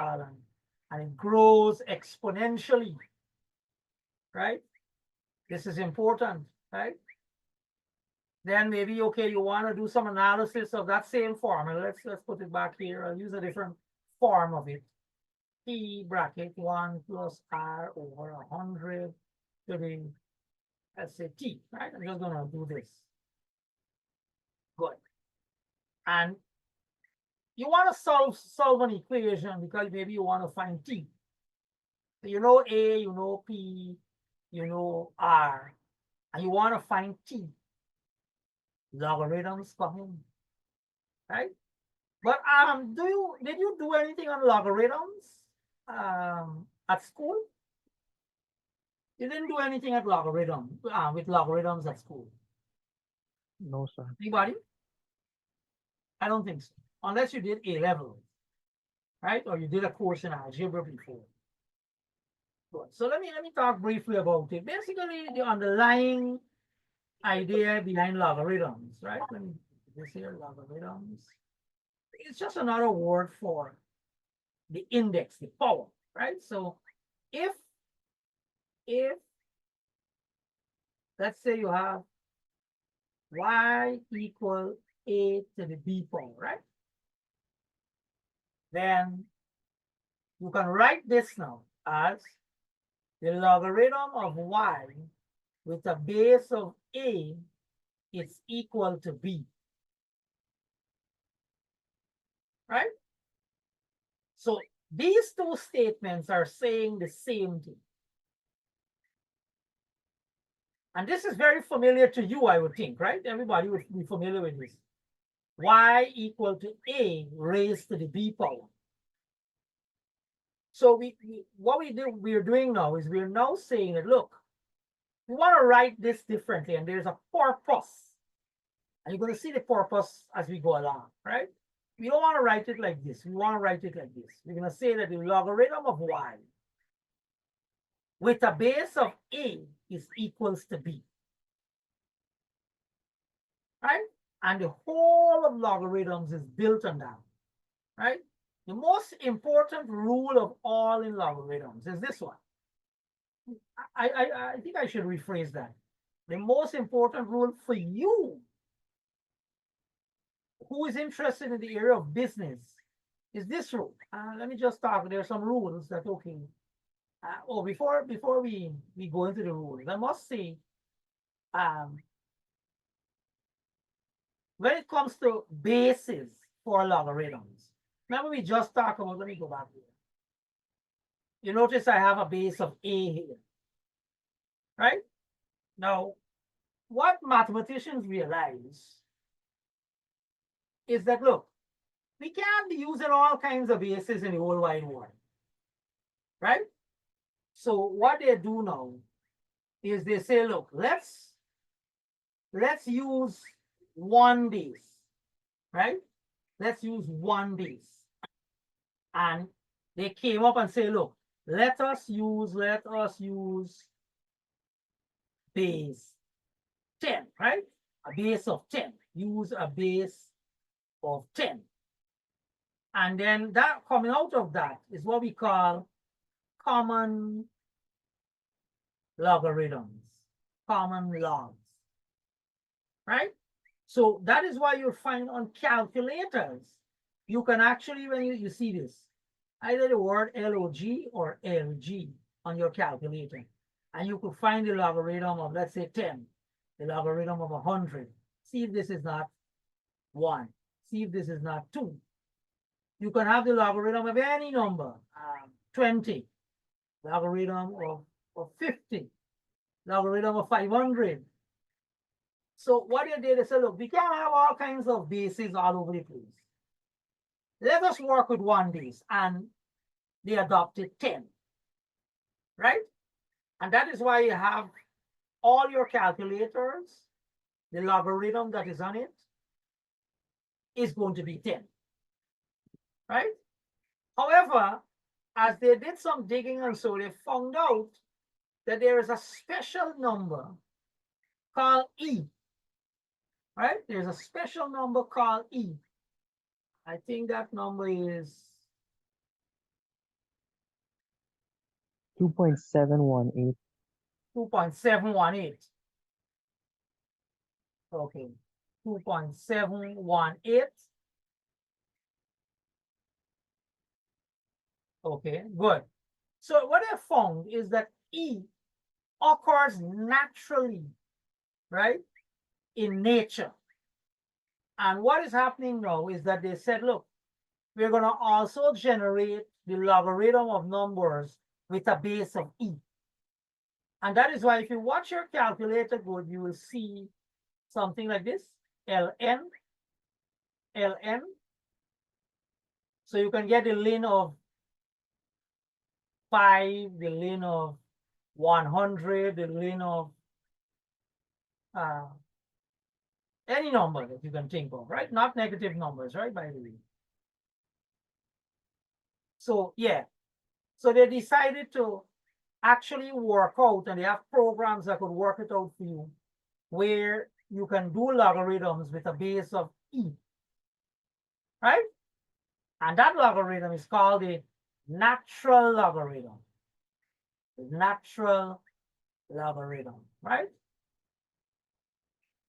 and it grows exponentially, right? This is important, right? Then maybe, okay, you want to do some analysis of that same formula. Let's put it back here. I'll use a different form of it. P bracket 1 plus R over 100 to the, let's say, T, right? I'm just going to do this. Good. And you want to solve an equation because maybe you want to find T. So you know A, you know P, you know R, and you want to find T. Logarithms come in, right? But did you do anything on logarithms at school? You didn't do anything at with logarithms at school. No, sir. Anybody? I don't think so. Unless you did A level, right? Or you did a course in algebra before. Good. So let me talk briefly about it. Basically, the underlying idea behind logarithms, right? Let me put this here, logarithms. It's just another word for the index, the power, right? So if let's say you have y equal a to the b power, right? Then you can write this now as the logarithm of y with a base of a is equal to b. Right? So these two statements are saying the same thing. And this is very familiar to you, I would think, right? Everybody would be familiar with this. Y equal to a raised to the b power. So what we're doing now is we're now saying that, look, we want to write this differently, and there's a purpose. And you're going to see the purpose as we go along, right? We don't want to write it like this. We want to write it like this. We're going to say that the logarithm of y with a base of a is equals to b. Right? And the whole of logarithms is built on that. Right? The most important rule of all in logarithms is this one. I think I should rephrase that. The most important rule for you who is interested in the area of business is this rule. Let me just talk. There are some rules that, okay. Before we go into the rules, I must say, when it comes to bases for logarithms, remember we just talked about, let me go back here. You notice I have a base of a here, right? Now, what mathematicians realize is that, look, we can't be using all kinds of bases in the whole wide world, right? So what they do now is they say, look, let's use 1 base, right? Let's use 1 base. And they came up and say, look, let us use base 10, right? A base of 10. Use a base of 10. And then that coming out of that is what we call common logarithms, common logs, right? So that is why you'll find on calculators, you can actually, when you see this, either the word log or lg on your calculator, and you could find the logarithm of, let's say, 10, the logarithm of 100. See if this is not 1. See if this is not 2. You can have the logarithm of any number, 20, logarithm of 50, logarithm of 500. So what they did, they said, look, we can't have all kinds of bases all over the place. Let us work with 1 base, and they adopted 10, right? And that is why you have all your calculators, the logarithm that is on it is going to be 10, right? However, as they did some digging and so, they found out that there is a special number called E, right? There's a special number called E. I think that number is 2.718. 2.718. Okay, 2.718. Okay, good. So what I found is that E occurs naturally, right, in nature. And what is happening now is that they said, look, we're going to also generate the logarithm of numbers with a base of E. And that is why if you watch your calculator good, you will see something like this, ln. So you can get the ln of 5, the ln of 100, the ln of any number that you can think of, right? Not negative numbers, right, by the way. So yeah, so they decided to actually work out, and they have programs that could work it out for you, where you can do logarithms with a base of E, right? And that logarithm is called the natural logarithm. The natural logarithm, right?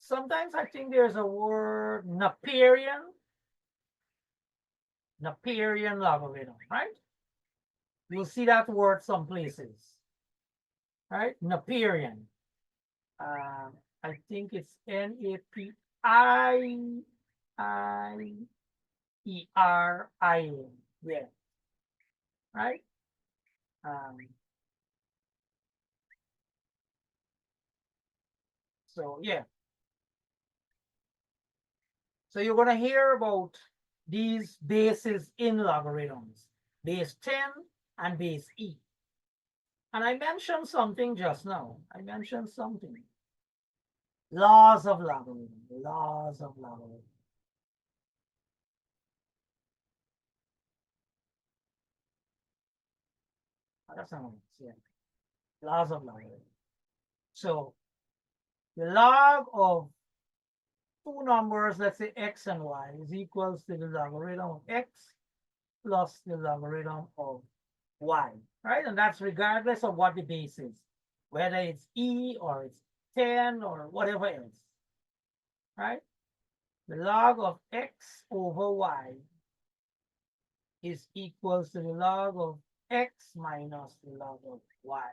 Sometimes I think there's a word Napierian logarithm, right? You'll see that word some places, right? Napierian. I think it's Napierian. Yeah, right? So yeah. So you're going to hear about these bases in logarithms, base 10 and base E. And I mentioned something just now. I mentioned something. Laws of logarithm, laws of logarithm. That's not yeah. Laws of logarithm. So the log of two numbers, let's say x and y, is equals to the logarithm of x plus the logarithm of y, right? And that's regardless of what the base is, whether it's E or it's 10 or whatever else, right? The log of x over y is equals to the log of x minus the log of y.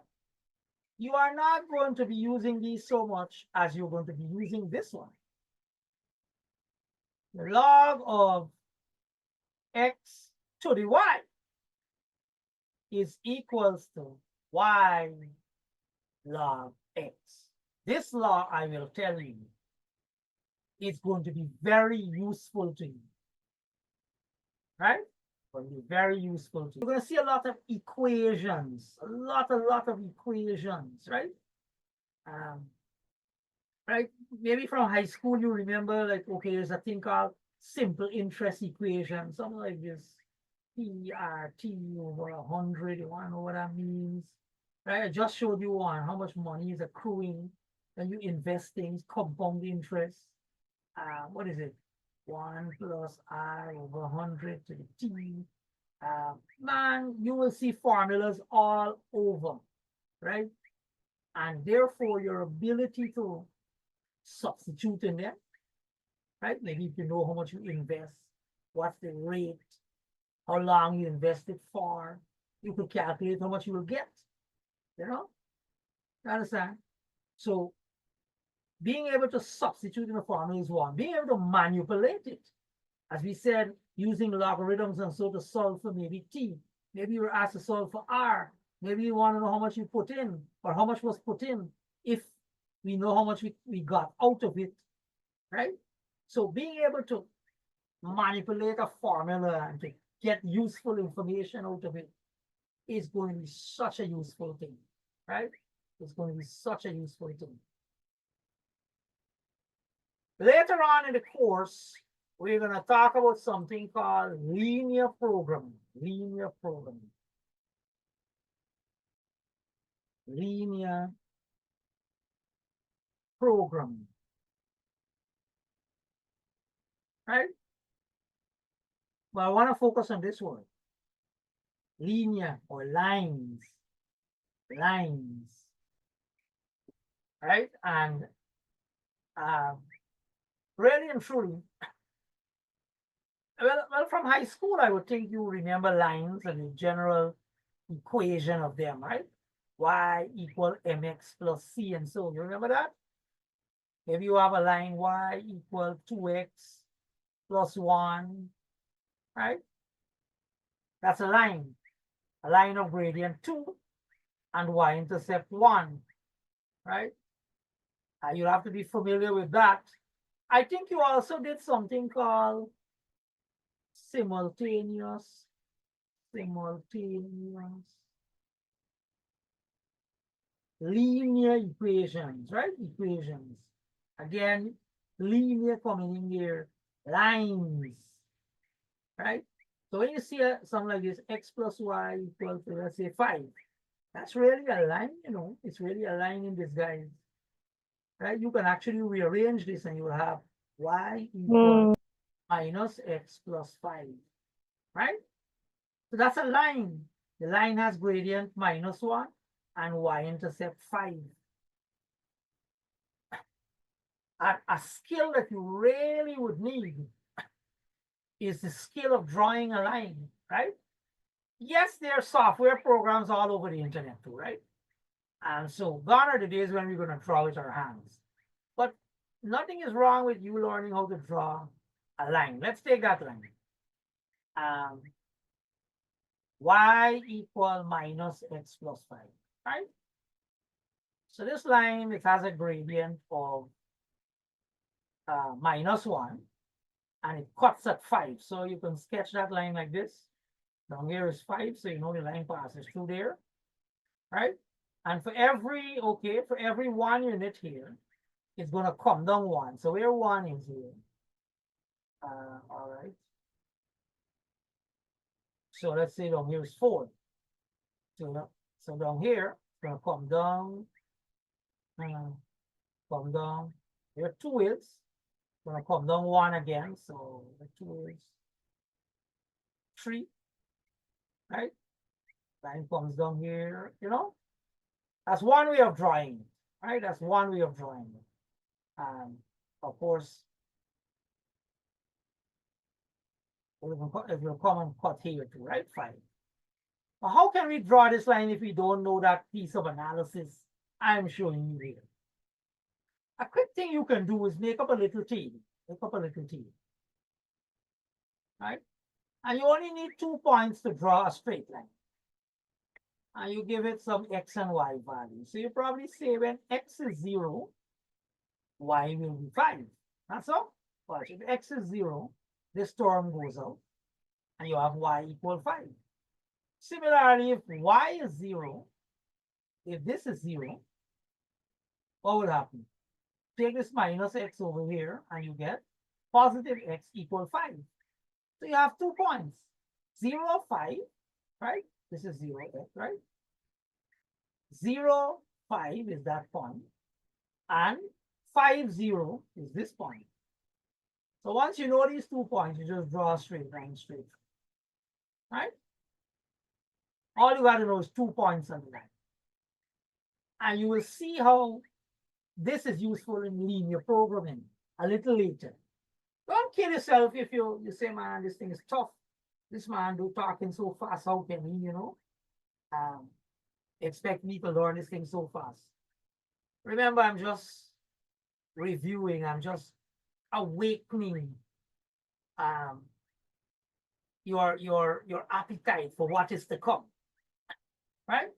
You are not going to be using these so much as you're going to be using this one. The log of x to the y is equals to y log x. This law, I will tell you, is going to be very useful to you, right? Going to be very useful to you. You're going to see a lot of equations, a lot of equations, right? Right? Maybe from high school you remember like, okay, there's a thing called simple interest equation, something like this. PRT over 100, you want to know what that means? Right? I just showed you one, how much money is accruing when you invest things, compound interest. What is it? 1 plus I over 100 to the T. Man, you will see formulas all over, right? And therefore your ability to substitute in them, right? Maybe if you know how much you invest, what's the rate, how long you invested for, you could calculate how much you will get, you know? You understand? So being able to substitute in a formula is one. Being able to manipulate it, as we said, using logarithms and so to solve for maybe T. Maybe you were asked to solve for R. Maybe you want to know how much you put in or how much was put in if we know how much we got out of it, right? So being able to manipulate a formula and to get useful information out of it is going to be such a useful thing, right? It's going to be such a useful thing. Later on in the course, we're going to talk about something called linear programming. Linear programming. Linear programming. Right? But I want to focus on this word. Linear or lines. Lines. Right? And really and truly, well, from high school, I would think you remember lines and the general equation of them, right? Y equal mx plus c, and so you remember that? If you have a line y equal 2x plus 1, right? That's a line of gradient 2 and y-intercept 1, right? You have to be familiar with that. I think you also did something called simultaneous linear equations, right? Equations. Again, linear coming in here, lines, right? So when you see something like this, x plus y equal to, let's say, 5, that's really a line, you know, it's really a line in disguise, right? You can actually rearrange this and you will have y equal minus x plus 5, right? So that's a line. The line has gradient minus 1 and y-intercept 5. A skill that you really would need is the skill of drawing a line, right? Yes, there are software programs all over the internet too, right? And so gone are the days when we're going to draw with our hands. But nothing is wrong with you learning how to draw a line. Let's take that line. Y equal minus x plus 5, right? So this line, it has a gradient of minus 1, and it cuts at 5. So you can sketch that line like this. Down here is 5, so you know the line passes through there, right? And for every 1 unit here, it's going to come down 1. So where 1 is here. All right. So let's say down here is 4. So down here, it's going to come down. Come down. There 2 is. Going to come down 1 again. So the 2 is 3. Right? Line comes down here, you know? That's one way of drawing, right? That's one way of drawing. Of course, it will come and cut here too, right? 5. Now, how can we draw this line if we don't know that piece of analysis I'm showing you here? A quick thing you can do is make up a little tail. Make up a little tail. Right? And you only need 2 points to draw a straight line. And you give it some x and y values. So you probably say when x is 0, y will be 5. That's all. Watch, if x is 0, this term goes out, and you have y equal 5. Similarly, if y is 0, if this is 0, what will happen? Take this minus x over here and you get positive x equal 5. So you have 2 points, 0, 5, right? This is 0, right? 0, 5 is that point, and 5, 0 is this point. So once you know these 2 points, you just draw a straight line straight, right? All you got to know is 2 points on the line. And you will see how this is useful in linear programming a little later. Don't kill yourself if you say, man, this thing is tough. This man do talking so fast, how can he, expect me to learn this thing so fast? Remember, I'm just reviewing, I'm just awakening your appetite for what is to come, right?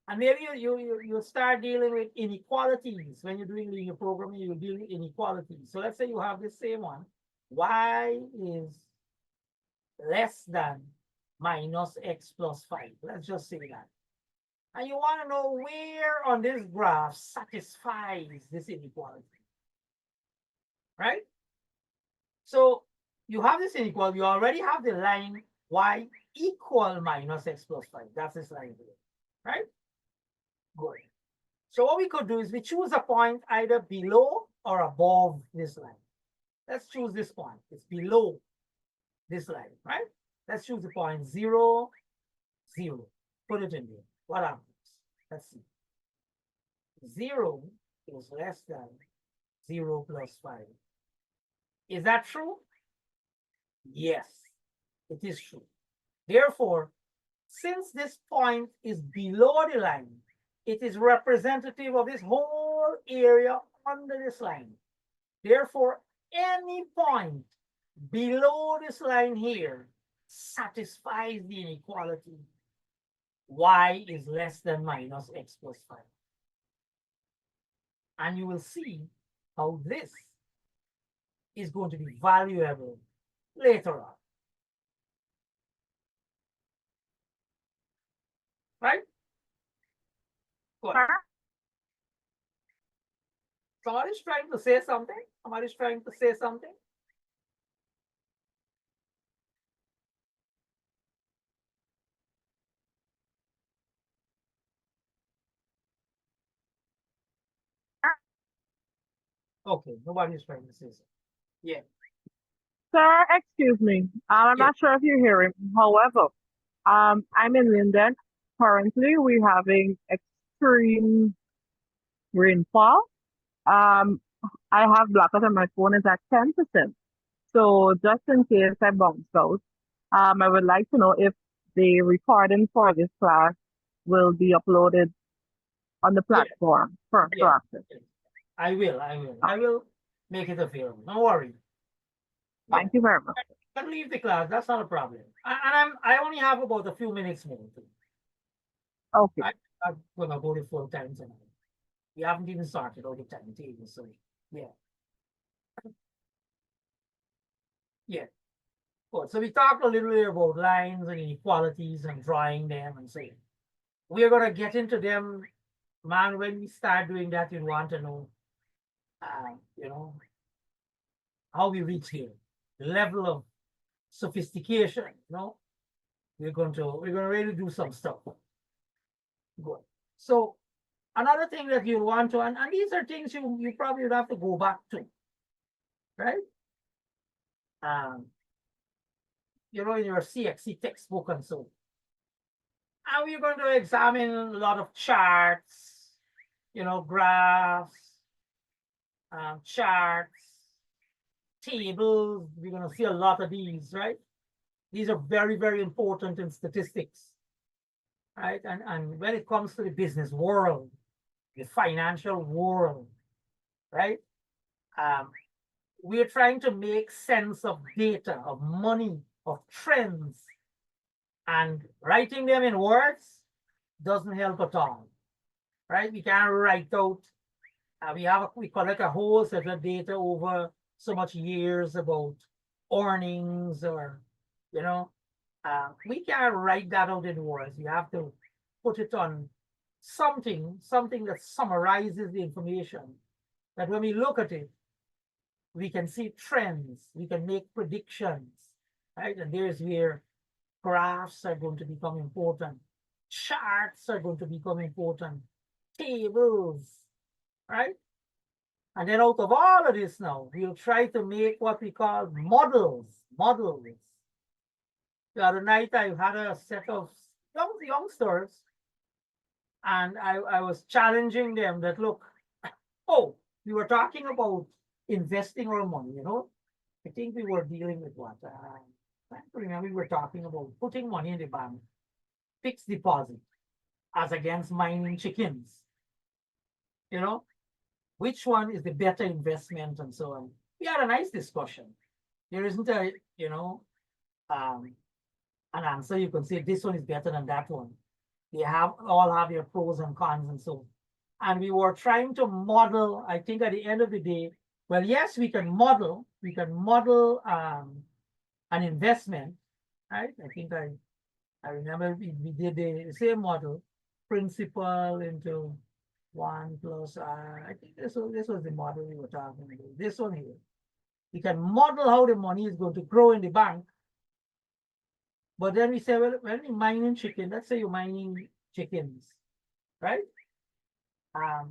And maybe you start dealing with inequalities. When you're doing linear programming, you deal with inequalities. So let's say you have the same one. Y is less than minus x plus 5. Let's just say that. And you want to know where on this graph satisfies this inequality, right? So you have this inequality. You already have the line y equal minus x plus 5. That's this line here, right? Good. So what we could do is we choose a point either below or above this line. Let's choose this point. It's below this line, right? Let's choose the point 0, 0. Put it in there. What happens? Let's see. 0 is less than 0 plus 5. Is that true? Yes, it is true. Therefore, since this point is below the line, it is representative of this whole area under this line. Therefore, any point below this line here satisfies the inequality y is less than minus x plus 5. And you will see how this is going to be valuable later on. Right? Good. Somebody's trying to say something. Somebody's trying to say something. Okay, nobody's trying to say something. Yeah. Sir, excuse me. I'm not sure if you're hearing. However, I'm in Linden. Currently, we're having extreme rainfall. I have blackout and my phone is at 10%. So just in case I bounce out, I would like to know if the recording for this class will be uploaded on the platform for access. I will make it available. Don't worry. Thank you very much. I can leave the class. That's not a problem. I only have about a few minutes more. Okay. I'm gonna go the full time tonight. We haven't even started all the timetable, so yeah. Yeah. Good. So we talked a little bit about lines and inequalities and drawing them and so we're gonna get into them, man. When we start doing that, you want to know, how we reach here, the level of sophistication. We're gonna really do some stuff. Good. So another thing that you want to, and these are things you probably would have to go back to, right? In your CXC textbook and so. And we're going to examine a lot of charts, graphs, charts, tables. We're going to see a lot of these, right? These are very, very important in statistics, right? And when it comes to the business world, the financial world, right? We're trying to make sense of data, of money, of trends, and writing them in words doesn't help at all, right? We can't write out, we collect a whole set of data over so much years about earnings or, we can't write that out in words. You have to put it on something that summarizes the information that when we look at it, we can see trends, we can make predictions, right? And there's where graphs are going to become important. Charts are going to become important. Tables, right? And then out of all of this now, we'll try to make what we call models. The other night I had a set of youngsters, and I was challenging them that, look, oh, we were talking about investing our money, you know. I think we were dealing with what? I can't remember, we were talking about putting money in the bank, fixed deposit, as against mining chickens. You know, which one is the better investment and so on. We had a nice discussion. There isn't a, you know, an answer you can say this one is better than that one. They all have their pros and cons and so on. And we were trying to model, I think at the end of the day, well, yes, we can model an investment, right? I think I remember we did the same model, principal into 1 plus I think this was the model we were talking about. This one here. You can model how the money is going to grow in the bank. But then we say, well, when you're mining chicken, let's say you're mining chickens, right? How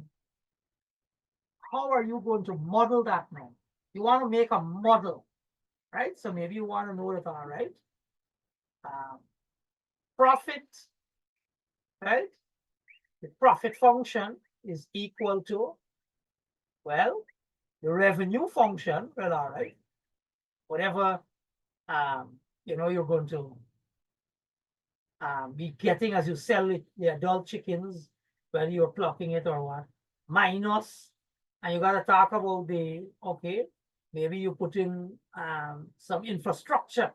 are you going to model that now? You want to make a model, right? So maybe you want to know that, all right? Profit, right? The profit function is equal to, well, the revenue function, well, all right. Whatever, you know, you're going to be getting as you sell it, the adult chickens, whether you're plucking it or what, minus, and you got to talk about the, okay, maybe you put in some infrastructure.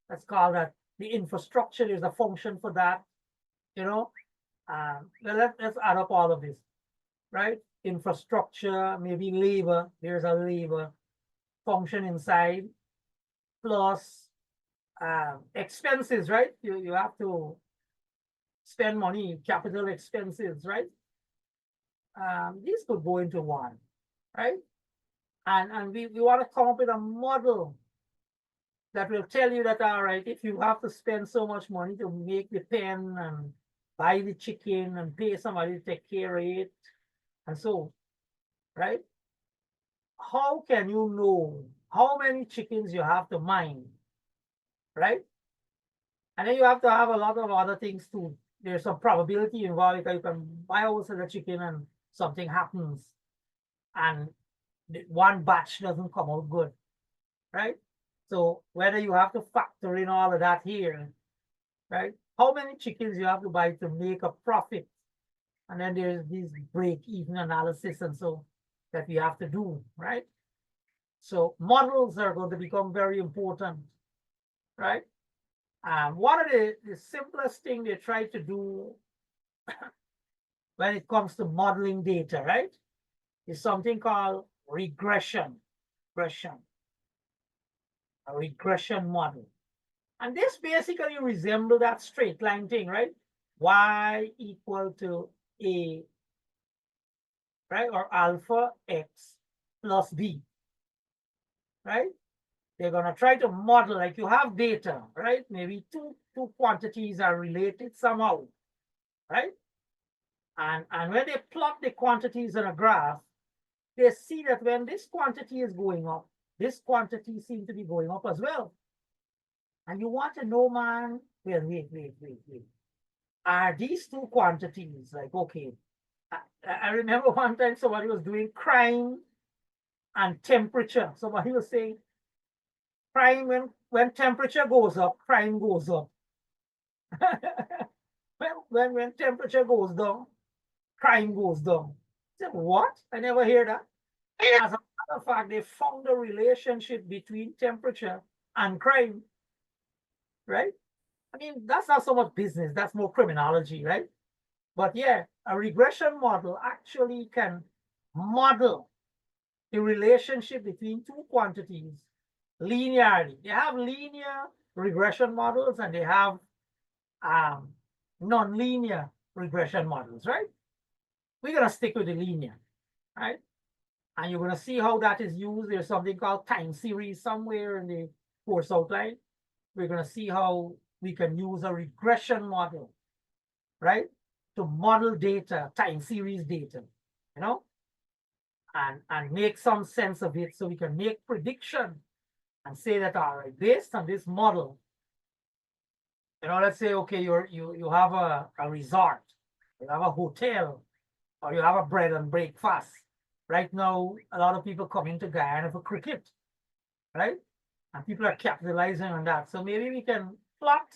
Let's call that the infrastructure is a function for that, you know. Well, let's add up all of this, right? Infrastructure, maybe labor, there's a labor function inside, plus expenses, right? You have to spend money, capital expenses, right? These could go into one, right? And we want to come up with a model that will tell you that, all right, if you have to spend so much money to make the pen and buy the chicken and pay somebody to take care of it, and so, right? How can you know how many chickens you have to mine, right? And then you have to have a lot of other things too. There's some probability involved because you can buy also the chicken and something happens and one batch doesn't come out good, right? So whether you have to factor in all of that here, right? How many chickens you have to buy to make a profit? And then there's these break-even analysis and so that we have to do, right? So models are going to become very important, right? One of the simplest thing they try to do when it comes to modeling data, right, is something called regression. A regression model. And this basically resembles that straight line thing, right? Y equal to A, right? Or alpha X plus B, right? They're going to try to model, like you have data, right? Maybe two quantities are related somehow, right? And when they plot the quantities on a graph, they see that when this quantity is going up, this quantity seems to be going up as well. And you want to know, man, well, wait. Are these two quantities like, okay, I remember one time somebody was doing crime and temperature. Somebody was saying, crime, when temperature goes up, crime goes up. when temperature goes down, crime goes down. I said, what? I never hear that. As a matter of fact, they found a relationship between temperature and crime, right? I mean, that's not so much business, that's more criminology, right? But yeah, a regression model actually can model the relationship between two quantities linearly. They have linear regression models and they have non-linear regression models, right? We're going to stick with the linear, right? And you're gonna see how that is used. There's something called time series somewhere in the course outline. We're gonna see how we can use a regression model, right? To model data, time series data, you know, and make some sense of it so we can make prediction and say that, all right, based on this model, you know, let's say, okay, you have a resort, you have a hotel, or you have a bread and breakfast. Right now, a lot of people come into Guyana for cricket, right? And people are capitalizing on that. So maybe we can plot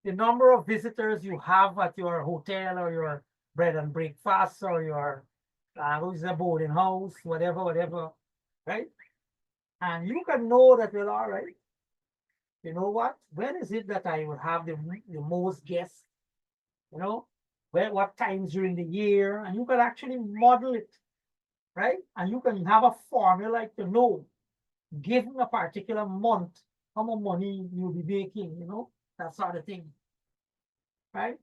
the number of visitors you have at your hotel or your bread and breakfast or your boarding house, whatever, right? And you can know that, well, all right, you know what? When is it that I will have the most guests? You know, what times during the year? And you can actually model it, right? And you can have a formula to know, given a particular month, how much money you'll be making, you know, that sort of thing, right?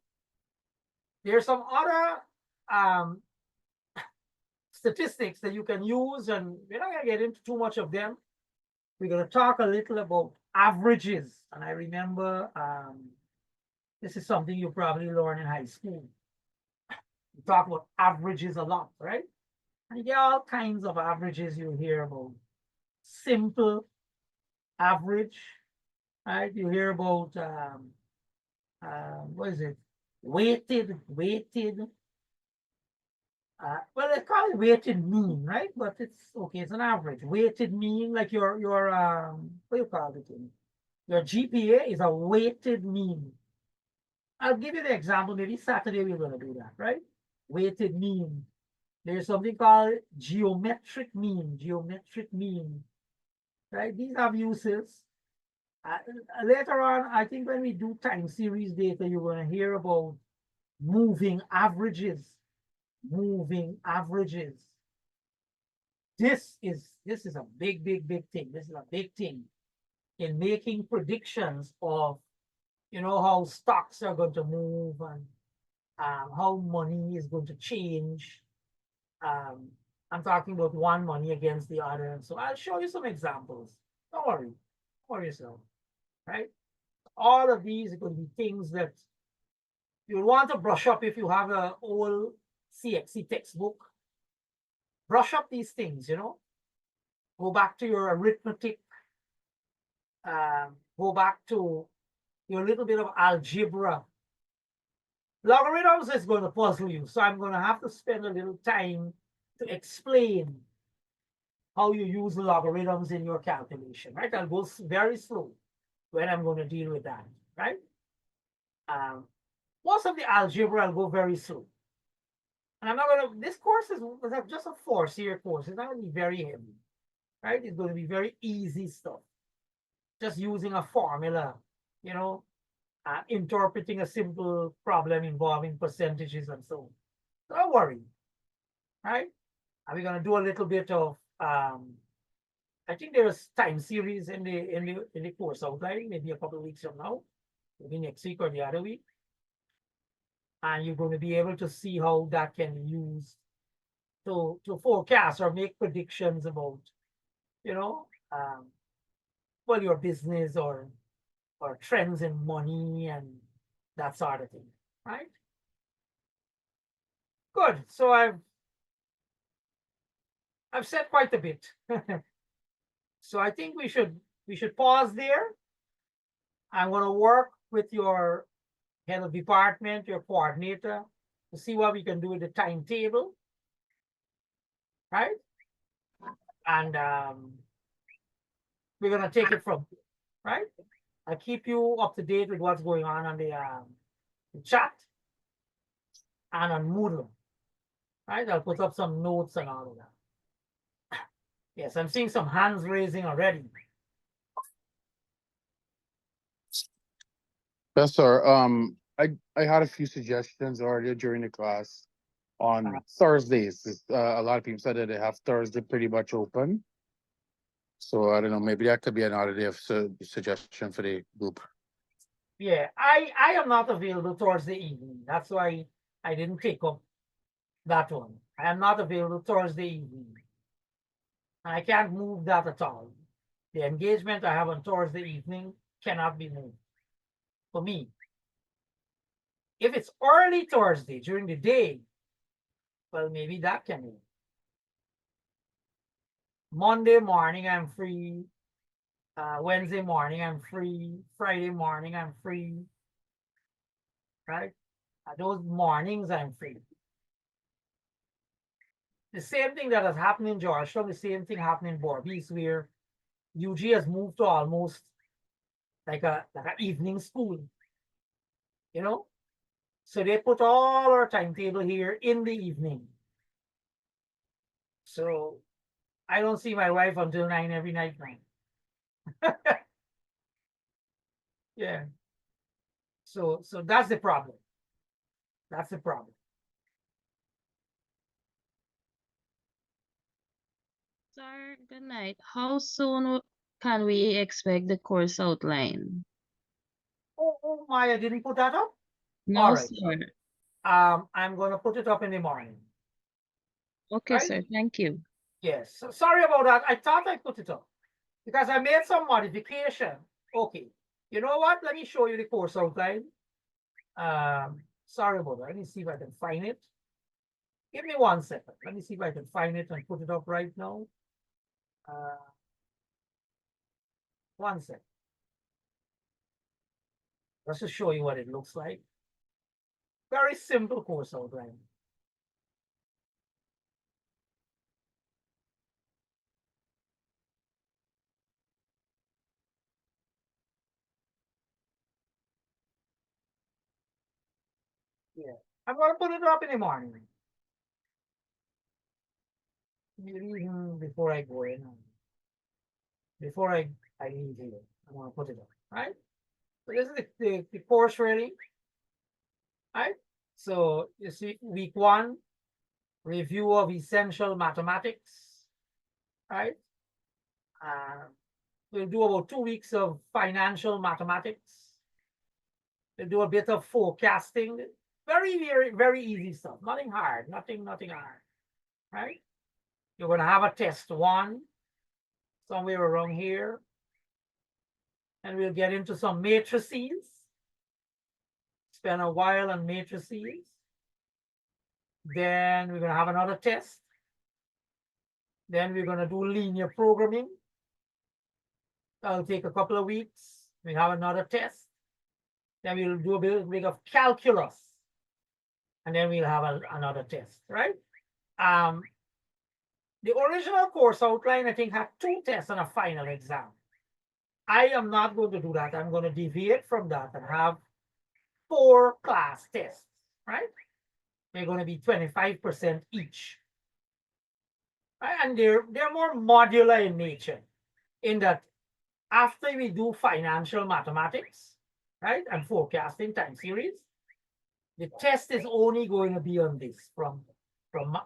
There's some other statistics that you can use, and we're not gonna get into too much of them. We're gonna talk a little about averages. And I remember this is something you probably learn in high school. We talk about averages a lot, right? And you get all kinds of averages you hear about. Simple average, right? You hear about what is it? Weighted. Well, they call it weighted mean, right? But it's okay, it's an average. Weighted mean, like your what do you call it? Your GPA is a weighted mean. I'll give you the example. Maybe Saturday we're gonna do that, right? Weighted mean. There's something called geometric mean. Right? These have uses. Later on, I think when we do time series data, you're going to hear about moving averages. This is a big thing. This is a big thing in making predictions of, you know, how stocks are going to move and how money is going to change. I'm talking about one money against the other. So I'll show you some examples. Don't worry for yourself, right? All of these are going to be things that you'll want to brush up if you have an old CXC textbook. Brush up these things, you know. Go back to your arithmetic. Go back to your little bit of algebra. Logarithms is going to puzzle you, so I'm going to have to spend a little time to explain how you use logarithms in your calculation, right? I'll go very slow when I'm going to deal with that, right? Most of the algebra, I'll go very slow. And I'm not going to, this course is just a 4-year course. It's not going to be very heavy, right? It's going to be very easy stuff. Just using a formula, you know, interpreting a simple problem involving percentages and so on. Don't worry, right? And we're going to do a little bit of, I think there's time series in the course outline, maybe a couple of weeks from now, maybe next week or the other week. And you're going to be able to see how that can be used to forecast or make predictions about, you know, well, your business or trends in money and that sort of thing, right? Good. So I've said quite a bit. So I think we should pause there. I'm going to work with your head of department, your coordinator, to see what we can do with the timetable, right? And we're going to take it from here, right? I'll keep you up to date with what's going on the chat and on Moodle, right? I'll put up some notes and all of that. Yes, I'm seeing some hands raising already. Yes, sir. I had a few suggestions earlier during the class on Thursdays. A lot of people said that they have Thursday pretty much open. So I don't know, maybe that could be another day of suggestion for the group. Yeah, I am not available towards the evening. That's why I didn't pick up that one. I am not available Thursday evening. I can't move that at all. The engagement I have on Thursday evening cannot be moved for me. If it's early Thursday during the day, well, maybe that can move. Monday morning, I'm free. Wednesday morning, I'm free. Friday morning, I'm free. Right? Those mornings, I'm free. The same thing that has happened in Georgetown, the same thing happened in Berbice, where UG has moved to almost like an evening school. You know? So they put all our timetable here in the evening. So I don't see my wife until 9 every night now. Yeah. So that's the problem. That's the problem. Sir, good night. How soon can we expect the course outline? Oh, Maya didn't put that up? No, All right. sir. I'm gonna put it up in the morning. Okay, Right? sir. Thank you. Yes. So sorry about that. I thought I put it up because I made some modification. Okay. You know what? Let me show you the course outline. Sorry about that. Let me see if I can find it. Give me 1 second. Let me see if I can find it and put it up right now. 1 second. Let's just show you what it looks like. Very simple course outline. Yeah. I'm gonna put it up in the morning. Maybe before I go in. Before I leave here. I'm gonna put it up, right? So this is the course ready. Right? So you see week 1, review of essential mathematics. Right? We'll do about 2 weeks of financial mathematics. We'll do a bit of forecasting. Very, very, very easy stuff. Nothing hard. Nothing hard. Right? You're gonna have a test 1 somewhere around here. And we'll get into some matrices. Spend a while on matrices. Then we're gonna have another test. Then we're gonna do linear programming. That'll take a couple of weeks. We have another test. Then we'll do a bit of calculus. And then we'll have another test, right? The original course outline, I think, had 2 tests and a final exam. I am not going to do that. I'm going to deviate from that and have 4 class tests, right? They're going to be 25% each. Right? And they're more modular in nature, in that after we do financial mathematics, right, and forecasting time series, the test is only going to be on this from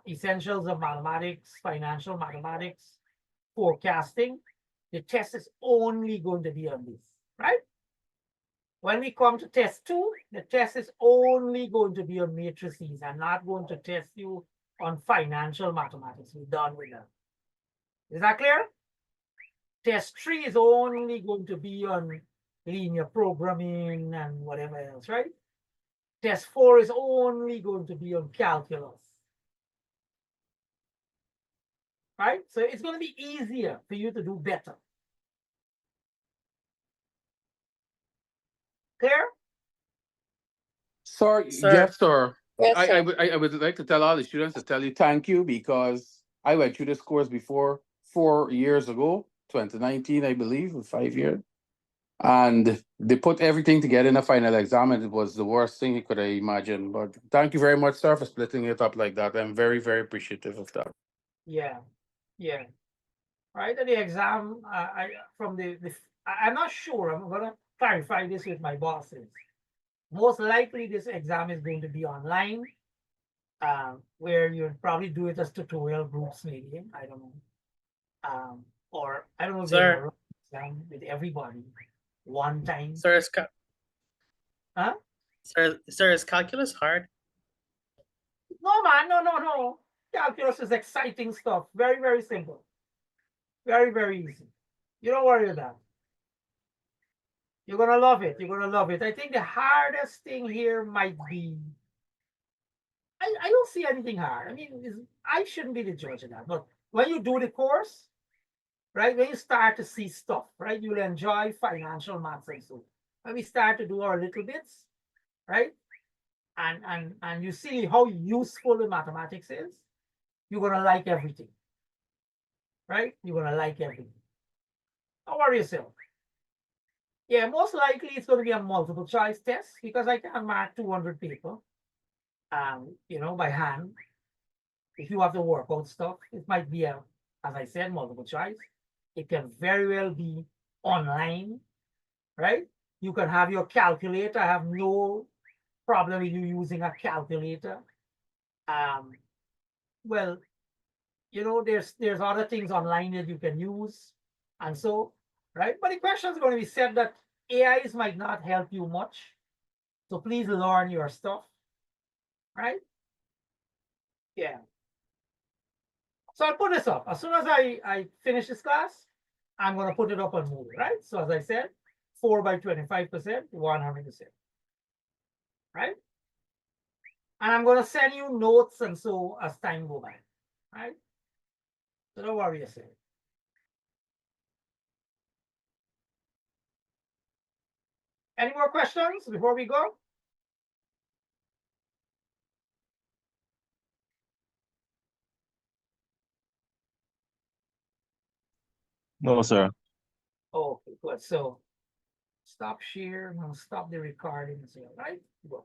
essentials of mathematics, financial mathematics, forecasting. The test is only going to be on this, right? When we come to test 2, the test is only going to be on matrices. I'm not going to test you on financial mathematics. We're done with that. Is that clear? Test 3 is only going to be on linear programming and whatever else, right? Test 4 is only going to be on calculus. Right? So it's going to be easier for you to do better. Clear? Sir, Sir. yes, sir. Yes, I sir. would like to tell all the students to tell you thank you, because I went through this course before 4 years ago, 2019, I believe, or 5 years. And they put everything together in a final exam, and it was the worst thing you could imagine. But thank you very much, sir, for splitting it up like that. I'm very, very appreciative of that. Yeah. Yeah. Right? And the exam, I'm not sure. I'm going to clarify this with my bosses. Most likely this exam is going to be online, where you'll probably do it as tutorial groups, maybe. I don't know. Or I don't know if Sir. they'll run exam with everybody one time. Sir, Huh? Sir, is calculus hard? No, man, no. Calculus is exciting stuff. Very, very simple. Very, very easy. You don't worry about it. You're gonna love it. You're gonna love it. I think the hardest thing here might be, I don't see anything hard. I mean, I shouldn't be the judge of that. But when you do the course, right, when you start to see stuff, right, you'll enjoy financial maths and so. When we start to do our little bits, right, and you see how useful the mathematics is, you're gonna like everything, right? You're gonna like everything. Don't worry yourself. Yeah, most likely it's going to be a multiple choice test because I can mark 200 people, you know, by hand. If you have to work out stuff, it might be as I said, multiple choice. It can very well be online, right? You can have your calculator. I have no problem with you using a calculator. Well, you know, there's other things online that you can use, and so, right? But the question is going to be said that AIs might not help you much. So please learn your stuff, right? Yeah. So I'll put this up. As soon as I finish this class, I'm going to put it up on Moodle, right? So as I said, 4 by 25%, 100%, right? And I'm going to send you notes and so as time go by, right? So don't worry yourself. Any more questions before we go? No, sir. Okay, good. So stop share. I'm going to stop the recording. So, right? Go.